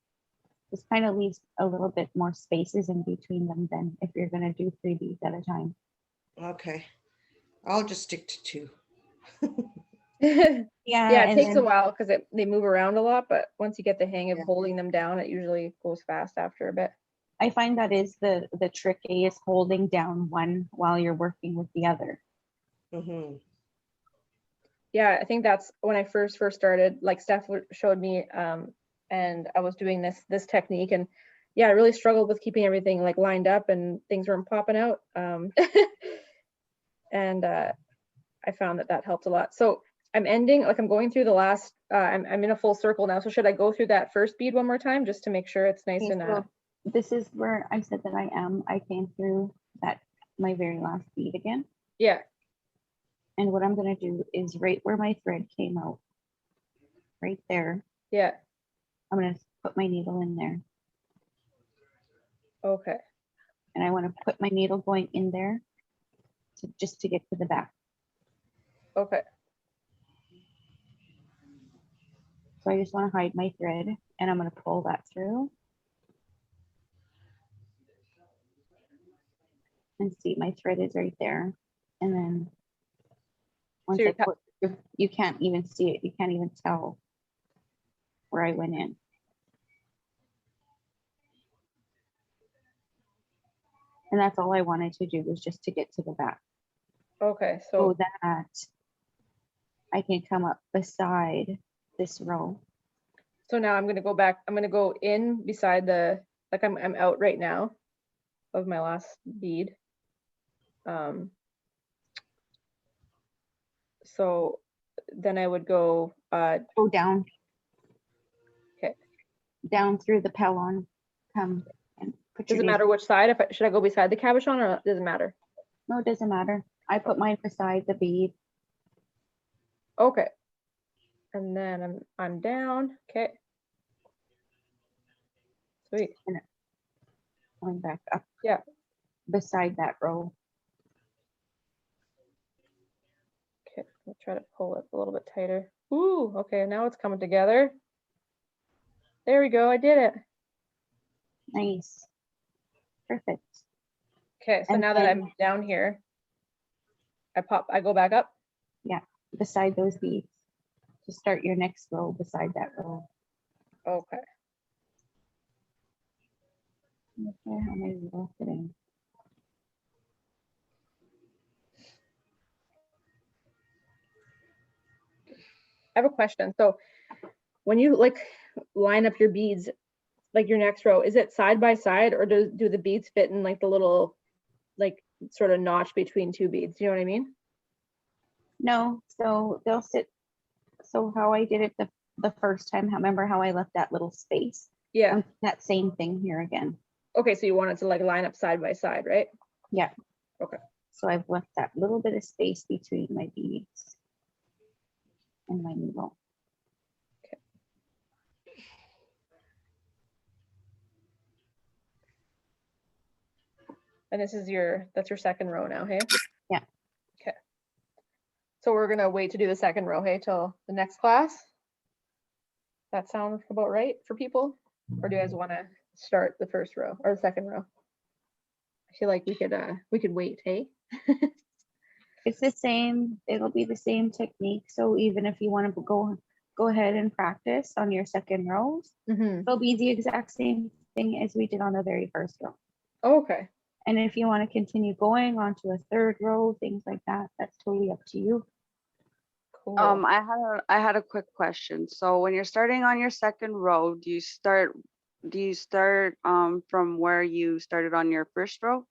This kind of leaves a little bit more spaces in between them than if you're gonna do 3 beads at a time. Okay. I'll just stick to 2. Yeah, Yeah, it and takes a then while because they move around a lot, but once you get the hang of Yeah. holding them down, it usually goes fast after a bit. I find that is the trick, is holding down one while you're working with the other. Mm-hmm. Yeah, I think that's when I first started, like Steph showed me, and I was doing this technique, and yeah, I really struggled with keeping everything like lined up and things weren't popping out. And I found that helped a lot. So I'm ending, like I'm going through the last, I'm in a full circle now. So should I go through that first bead one more time just to make sure it's nice Okay, and so this is where I said that I came through that, my very last bead again. yeah, And what I'm gonna do is right where my thread came out, right there, yeah, I'm gonna put my needle in there. okay, And I wanna put my needle going in there just to get to the back. okay, So I just wanna hide my thread and I'm gonna pull that through. And see, my thread is right there. And then once I you're put, you can't even see it. You can't even tell where I went in. And that's all I wanted to do, was just to get to the back okay. so So that I can come up beside this row. so now I'm gonna go back. I'm gonna go in beside the, like I'm out right now of my last bead. So then I would go, Go down. Okay. Down through the pellon. Come and put does your it matter which side? Should I go beside the cabochon or does it matter? No, it doesn't matter. I put mine beside the bead. Okay. And then I'm down. Okay. Sweet. Going back up. Yeah. Beside that row. Okay. I'll try to pull it a little bit tighter. Ooh, okay. Now it's coming together. There we go. I did it. Nice. Perfect. Okay. So And now that then- I'm down here, I go back up. Beside those beads. To start your next row beside that row. Okay. Okay, how many rows fitting? I have a question. So when you like line up your beads, like your next row, is it side by side or do the beads fit in like the little, like sort of notch between two beads? You know what I mean? No, so they'll sit. So how I did it the first time, remember how I left that little space? Yeah. That same thing here again. Okay. So you want it to like line up side by side, right? Yeah. Okay. So I've left that little bit of space between my beads and my needle. And this is that's your second row now, hey? Yeah. Okay. So we're gonna wait to do the second row, hey, till the next class? That sounds about right for people? Or do you guys wanna start the first row or the second row? I feel like we could wait, hey? It's the same, it'll be the same technique. So even if you want to go ahead and practice on your second rows, Mm-hmm. it'll be the exact same thing as we did on the very first row. Okay. And if you want to continue going on to a third row, things like that, that's totally up to you. Cool. I had a quick question. So when you're starting on your second row, do you start from where you started on your first row?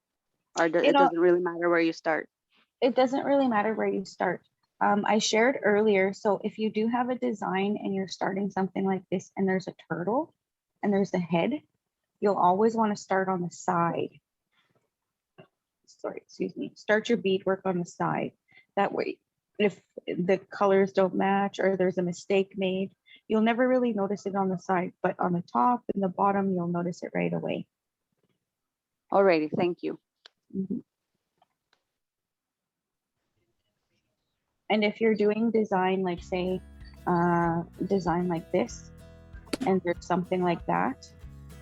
Or it doesn't really matter where you start? It doesn't really matter where you start. I shared earlier, so if you do have a design and you're starting something like this and there's a turtle and there's a head, you'll always want to start on the side. Sorry, excuse me. Start your beadwork on the side. That way, if the colors don't match or there's a mistake made, you'll never really notice it on the side, but on the top and the bottom, you'll notice it right away. Alrighty, thank you. Mhm. And if you're doing design, like say, design like this, and there's something like that,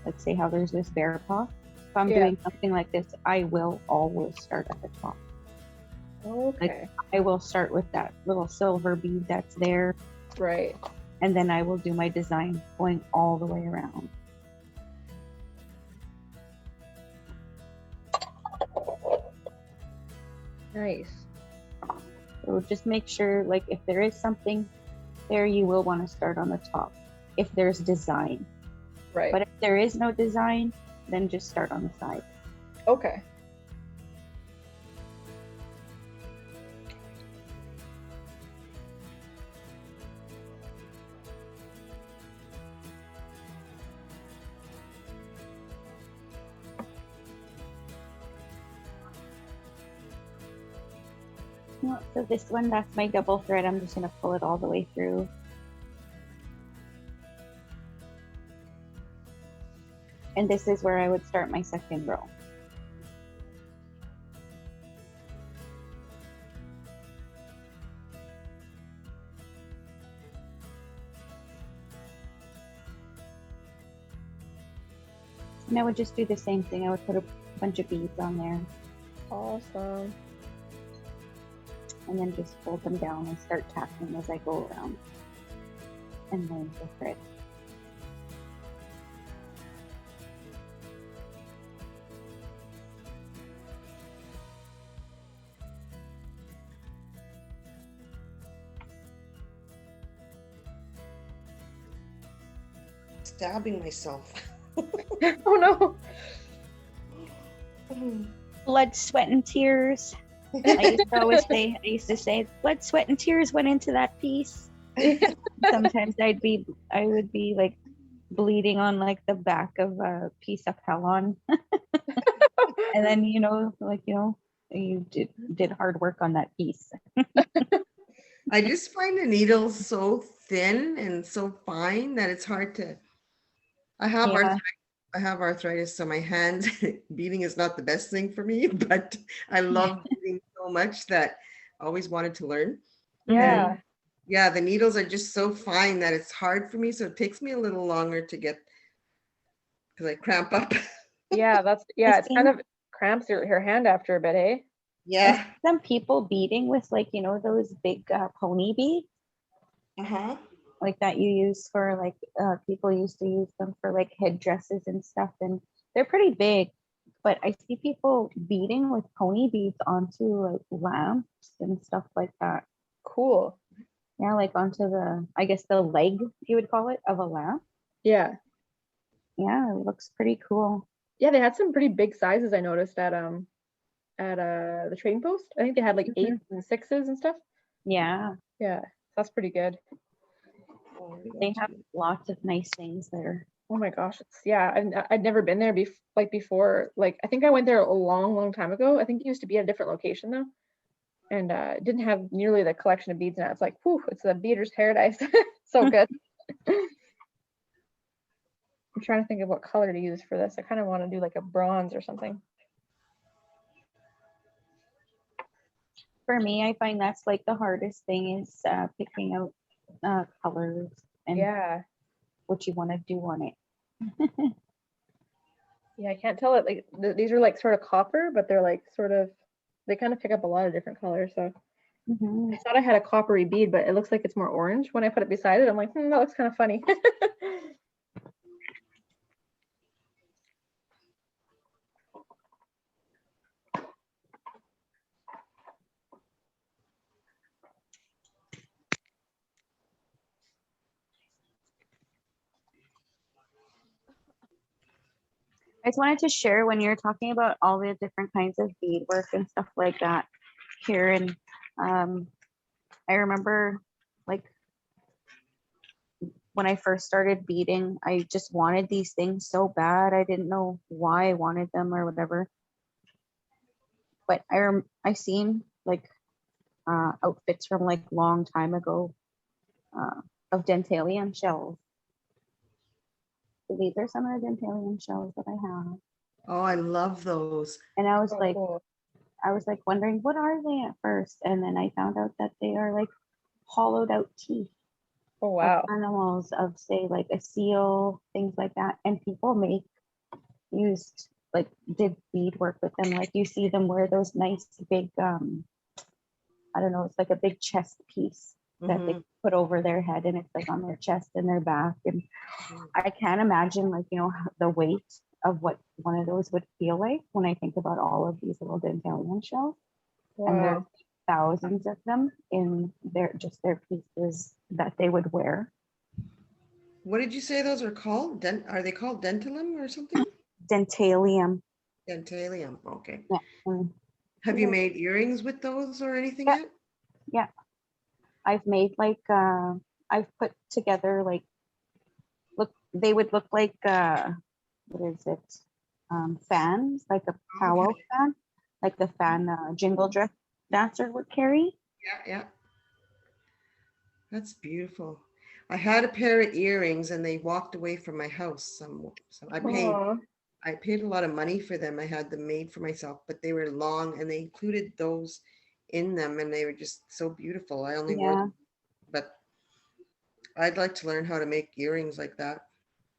let's say how there's this bear paw. If I'm Yeah. doing something like this, I will always start at the top. Okay. I will start with that little silver bead that's there, Right. and then I will do my design going all the way around. Nice. So just make sure, like, if there is something there, you will want to start on the top if there's design. Right. But if there is no design, then just start on the side. Okay. So this one, that's my double thread. I'm just going to pull it all the way through. And this is where I would start my second row. And I would just do the same thing. I would put a bunch of beads on there Awesome. and then just fold them down and start tapping as I go around and learn the thread. Stabbing myself. Oh no. Blood, sweat, and tears. I used to say, blood, sweat, and tears went into that piece. Sometimes I would be like bleeding on like the back of a piece of Hellon. And then, you did hard work on that piece. I just find the needles so thin and so fine that it's hard to. I have arthritis, so my hands beading is not the best thing for me, but I love beading so much that I always wanted to learn. Yeah. And yeah, the needles are just so fine that it's hard for me, so it takes me a little longer to get, because I cramp up. Yeah, it's kind of cramps your hand after a bit, eh? Yeah. Some people beading with like, those big pony beads. Uh-huh. Like that you use for like people used to use them for like headdresses and stuff, and they're pretty big. But I see people beading with pony beads onto like lamps and stuff like that. Cool. Yeah, like onto the leg, you would call it, of a lamp. Yeah. Yeah, it looks pretty cool. Yeah, they had some pretty big sizes I noticed at the trading post. I think they had like 8s and 6s and stuff. Yeah. Yeah, that's pretty good. They have lots of nice things there. Oh my gosh, I'd never been there before. Like I think I went there a long time ago. I think it used to be at a different location though, and it didn't have nearly the collection of beads now. It's like, whew, it's a beader's paradise. So good. I'm trying to think of what color to use for this. I kind of want to do like a bronze or something. For me, I find that's like the hardest thing is picking out colors and what you want to do on it. Yeah, I can't tell it. Like these are like sort of copper, but they're like they kind of pick up a lot of different colors. So I thought I had a coppery bead, but it looks like it's more orange. When I put it beside it, I'm like, that looks kind of funny. I just wanted to share when you're talking about all the different kinds of beadwork and stuff like that here. And I remember like when I first started beading, I just wanted these things so bad. I didn't know why I wanted them or whatever. But I seen like outfits from like long time ago of dentalium shells. So these are some of the dentalium shells that I have. Oh, I love those. And I was Cool. I was like wondering, what are they at first? And then I found out that they are like hollowed out teeth Oh wow. of animals, of say like a seal, things like that. And people make used, like did beadwork with them. Like you see them wear those nice big, I don't know, it's like a big chest piece that they put over their head, and it's like on their chest and their back. And I can't imagine, like, you know, the weight of what one of those would feel like when I think about all of these little dentalian shells. And there's Wow. thousands of them in their pieces that they would wear. What did you say those are called? Are they called dentalum or something? Dentalium. Dentalium. Okay. Yeah. Have you made earrings with those or anything Yeah. yet? Yeah. I've made like, I've put together like, they would look like, what is it? Fans, like a powwow fan, like the fan jingle dress dancer would carry. Yeah. That's beautiful. I had a pair of earrings and they walked away from my house. I paid a lot of money for them. I had them made for myself, but they were long and they included those in them and they were just so beautiful. I only wore them, but I'd like to learn how to make earrings like that.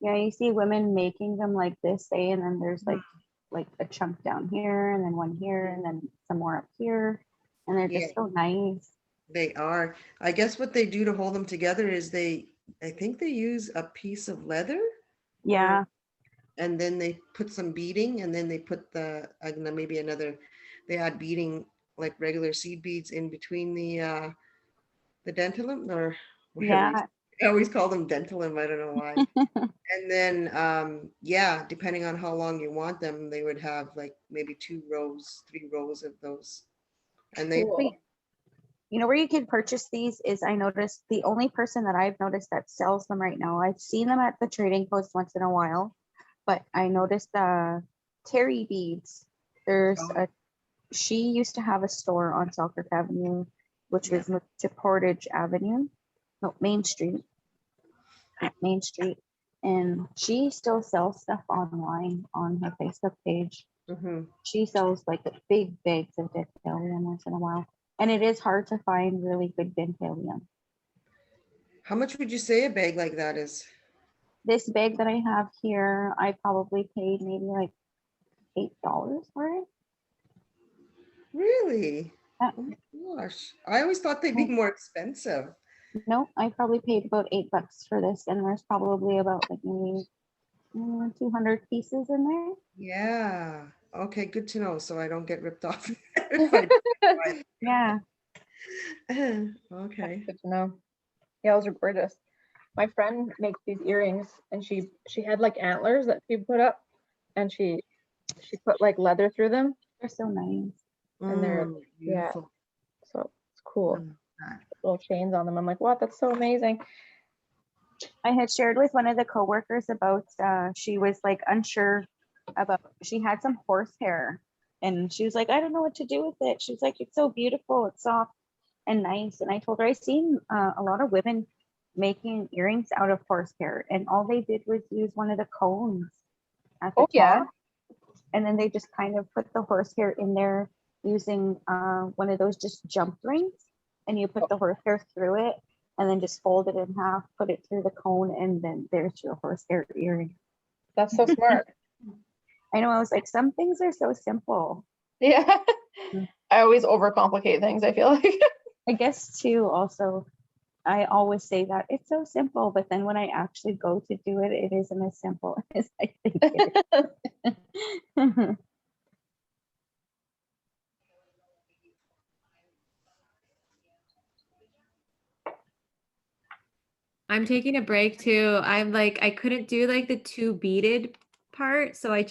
Yeah, you see women making them like this, say, and then there's like a chunk down here and then one here and then some more up here, and they're just so nice. They are. I guess what they do to hold them together is I think they use a piece of leather. Yeah. And then they put some beading, and then they put they add beading like regular seed beads in between the dentalum or whatever. Yeah. I always call them dentalum. I don't know why. And then, depending on how long you want them, they would have like maybe 2 rows, 3 rows of those. And they, you know where you can purchase these is, I noticed the only person that I've noticed that sells them right now, I've seen them at the trading post once in a while, but I noticed Terry Beads. She used to have a store on Selkirk Avenue, which was to Portage Avenue, no, Main Street. And she still sells stuff online on her Facebook page. She sells like big bags of dentalium once in a while. And it is hard to find really good dentalium. How much would you say a bag like that is? This bag that I have here, I probably paid maybe like $8 for it. Really? Yeah. Oh my gosh. I always thought they'd be more expensive. No, I probably paid about $8 for this, and there's probably about like maybe 200 pieces in there. Yeah. Okay, good to know. So I don't get ripped off. Yeah. Okay. Good to know. Yeah, those are gorgeous. My friend makes these earrings, and she had like antlers that she put up, and she put like leather through them. They're so nice. And they're beautiful. So it's cool. Little chains on them. I'm like, what? That's so amazing. I had shared with one of the coworkers about she was like unsure about, she had some horsehair and she was like, I don't know what to do with it. She's like, it's so beautiful, it's soft and nice. And I told her I seen a lot of women making earrings out of horsehair, and all they did was use one of the cones at the top, and then they just kind of put the horsehair in there using one of those just jump rings, and you put the horsehair through it and then just fold it in half, put it through the cone, and then there's your horsehair earring. That's so smart. I know, I was like, some things are so simple. Yeah. I always overcomplicate things, I feel like. I guess too, also, I always say that it's so simple, but then when I actually go to do it, it isn't as simple as I think it is. I'm taking a break too. I'm like, I couldn't do like the 2 beaded part. So I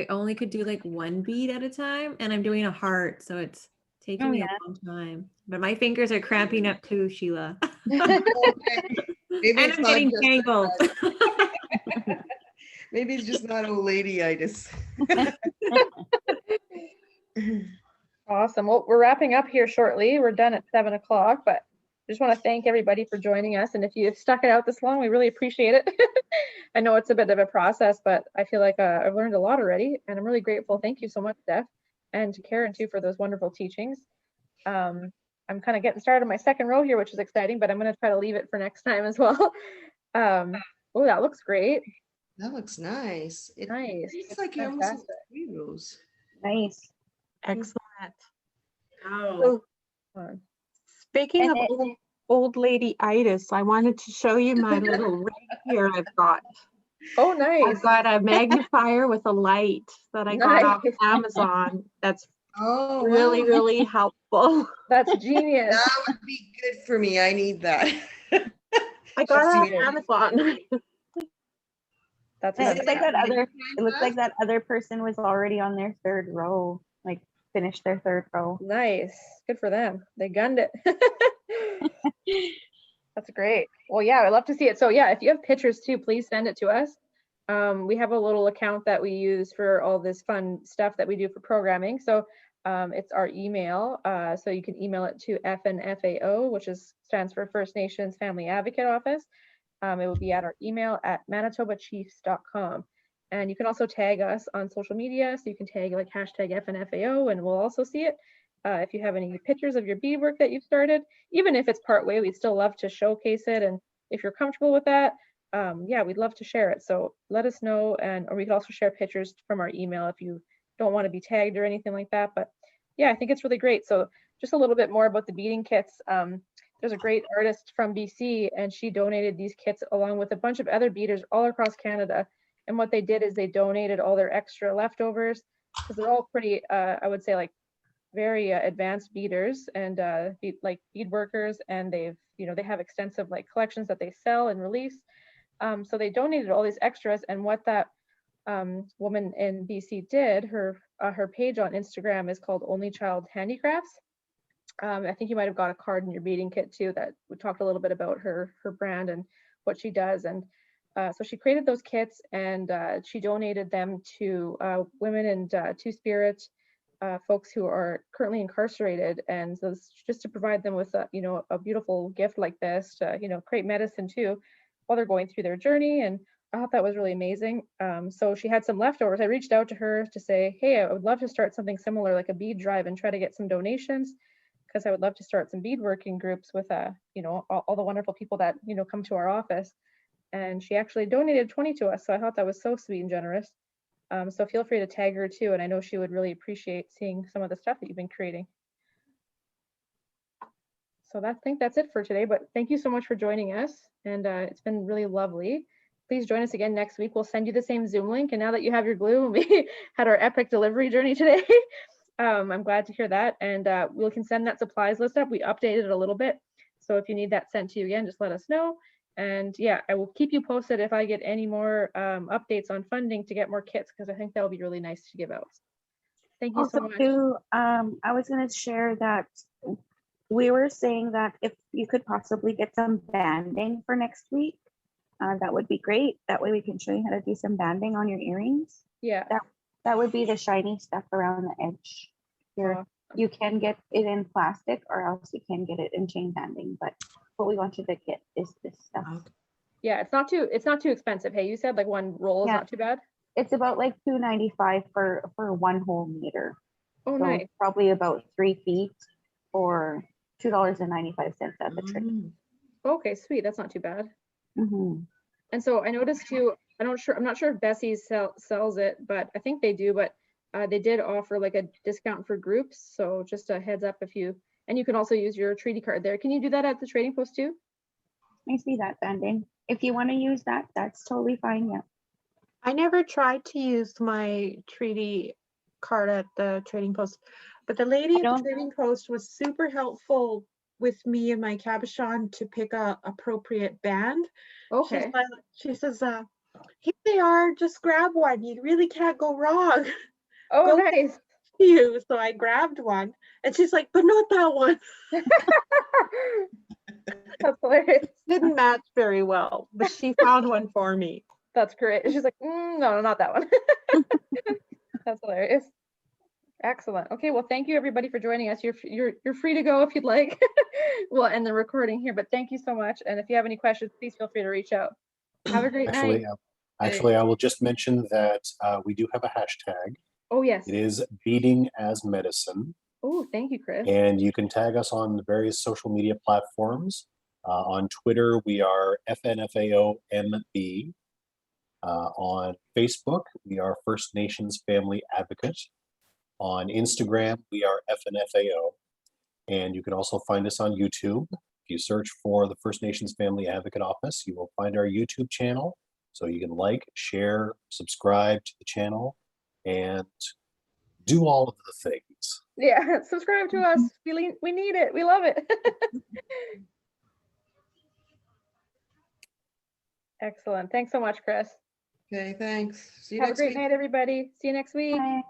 only could do like 1 bead at a time, and I'm doing a heart. So it's taking me a long time, but my fingers are cramping up too, Sheila. Maybe And I'm getting tangled. Maybe it's just not old lady-itis. Awesome. Well, we're wrapping up here shortly. We're done at 7 o'clock, but I just want to thank everybody for joining us. And if you've stuck it out this long, we really appreciate it. I know it's a bit of a process, but I feel like I've learned a lot already, and I'm really grateful. Thank you so much, Steph, and to Karen too for those wonderful teachings. I'm kind of getting started on my second row here, which is exciting, but I'm going to try to leave it for next time as well. Oh, that looks great. That looks nice. Nice. It's like you almost have Fantastic. 3 rows. Nice. Excellent. Wow. So Fun. speaking And of old lady itis, I wanted to show you my little rig here I've got. Oh, nice. I've got a magnifier with a light that I got off Nice. Amazon. That's Oh, really, wow. really helpful. That's genius. That would be good for me. I need that. I got That's it weird. off Amazon. That's it looks like that fantastic. other. It looks like that other person was already on their 3rd row, like finished their 3rd row. Nice. Good for them. They gunned it. That's great. Well, yeah, I'd love to see it. So yeah, if you have pictures too, please send it to us. We have a little account that we use for all this fun stuff that we do for programming. So it's our email. So you can email it to FNFAO, which stands for First Nations Family Advocate Office. It will be at our email at manitobachiefs.com. And you can also tag us on social media. So you can tag like hashtag FNFAO and we'll also see it. If you have any pictures of your beadwork that you've started, even if it's part way, we'd still love to showcase it. And if you're comfortable with that, yeah, we'd love to share it. So let us know. Or we can also share pictures from our email if you don't want to be tagged or anything like that. But yeah, I think it's really great. So just a little bit more about the beading kits. There's a great artist from BC and she donated these kits along with a bunch of other beaders all across Canada. And what they did is they donated all their extra leftovers because they're all pretty, I would say like very advanced beaders and like bead workers, and they have extensive like collections that they sell and release. So they donated all these extras, and what that woman in BC did, her page on Instagram is called Only Child Handicrafts. I think you might have got a card in your beading kit too that we talked a little bit about her brand and what she does. And so she created those kits and she donated them to women and Two-Spirit folks who are currently incarcerated, and so just to provide them with a beautiful gift like this to create medicine too while they're going through their journey. And I thought that was really amazing. So she had some leftovers. I reached out to her to say, hey, I would love to start something similar like a bead drive and try to get some donations, because I would love to start some beadworking groups with all the wonderful people that come to our office. And she actually donated 20 to us, so I thought that was so sweet and generous. So feel free to tag her too, and I know she would really appreciate seeing some of the stuff that you've been creating. So I think that's it for today, but thank you so much for joining us, and it's been really lovely. Please join us again next week. We'll send you the same Zoom link, and now that you have your glue, we had our epic delivery journey today. I'm glad to hear that, and we can send that supplies list up. We updated it a little bit, so if you need that sent to you again, just let us know. And yeah, I will keep you posted if I get any more updates on funding to get more kits, because I think that would be really nice to give out. Thank you so much. Too, I was going to share that we were saying that if you could possibly get some banding for next week, that would be great. That way we can show you how to do some banding on your earrings. Yeah. That would be the shiny stuff around the edge here. You can get it in plastic, or else you can get it in chain banding, but what we want you to get is this stuff. Yeah, it's not too expensive. Hey, you said like one roll is not too bad. It's about like $2.95 for one whole meter. Oh, so nice. Probably about 3 feet or $2.95 at the trick. Okay, sweet. That's not too bad. Mm-hmm. And so I noticed too, I'm not sure if Bessie's sells it, but I think they do, but they did offer like a discount for groups. So just a heads up and you can also use your treaty card there. Can you do that at the trading post too? I see that, banding. If you want to use that, that's totally fine. Yeah. I never tried to use my treaty card at the trading post, but the lady at the trading post was super helpful with me and my cabochon to pick a appropriate band. Okay. She says, here they are, just grab one. You really can't go wrong. Oh, nice. You. So I grabbed one and she's like, but not that one. That's hilarious. Didn't match very well, but she found one for me. That's great. She's like, no, not that one. That's hilarious. Excellent. Okay, well, thank you everybody for joining us. You're free to go if you'd like. We'll end the recording here, but thank you so much. And if you have any questions, please feel free to reach out. Have a great night. Actually, I will just mention that we do have a hashtag. Oh, yes. It is Beading as Medicine. Oh, thank you, Chris. And you can tag us on the various social media platforms. On Twitter, we are FNFAOMB. On Facebook, we are First Nations Family Advocate. On Instagram, we are FNFAO. And you can also find us on YouTube. If you search for the First Nations Family Advocate Office, you will find our YouTube channel. So you can like, share, subscribe to the channel, and do all of the things. Yeah, subscribe to us. We need it. We love it. Excellent. Thanks so much, Chris. Okay, thanks. See you Have a next great week. night, everybody. See you next week. Bye.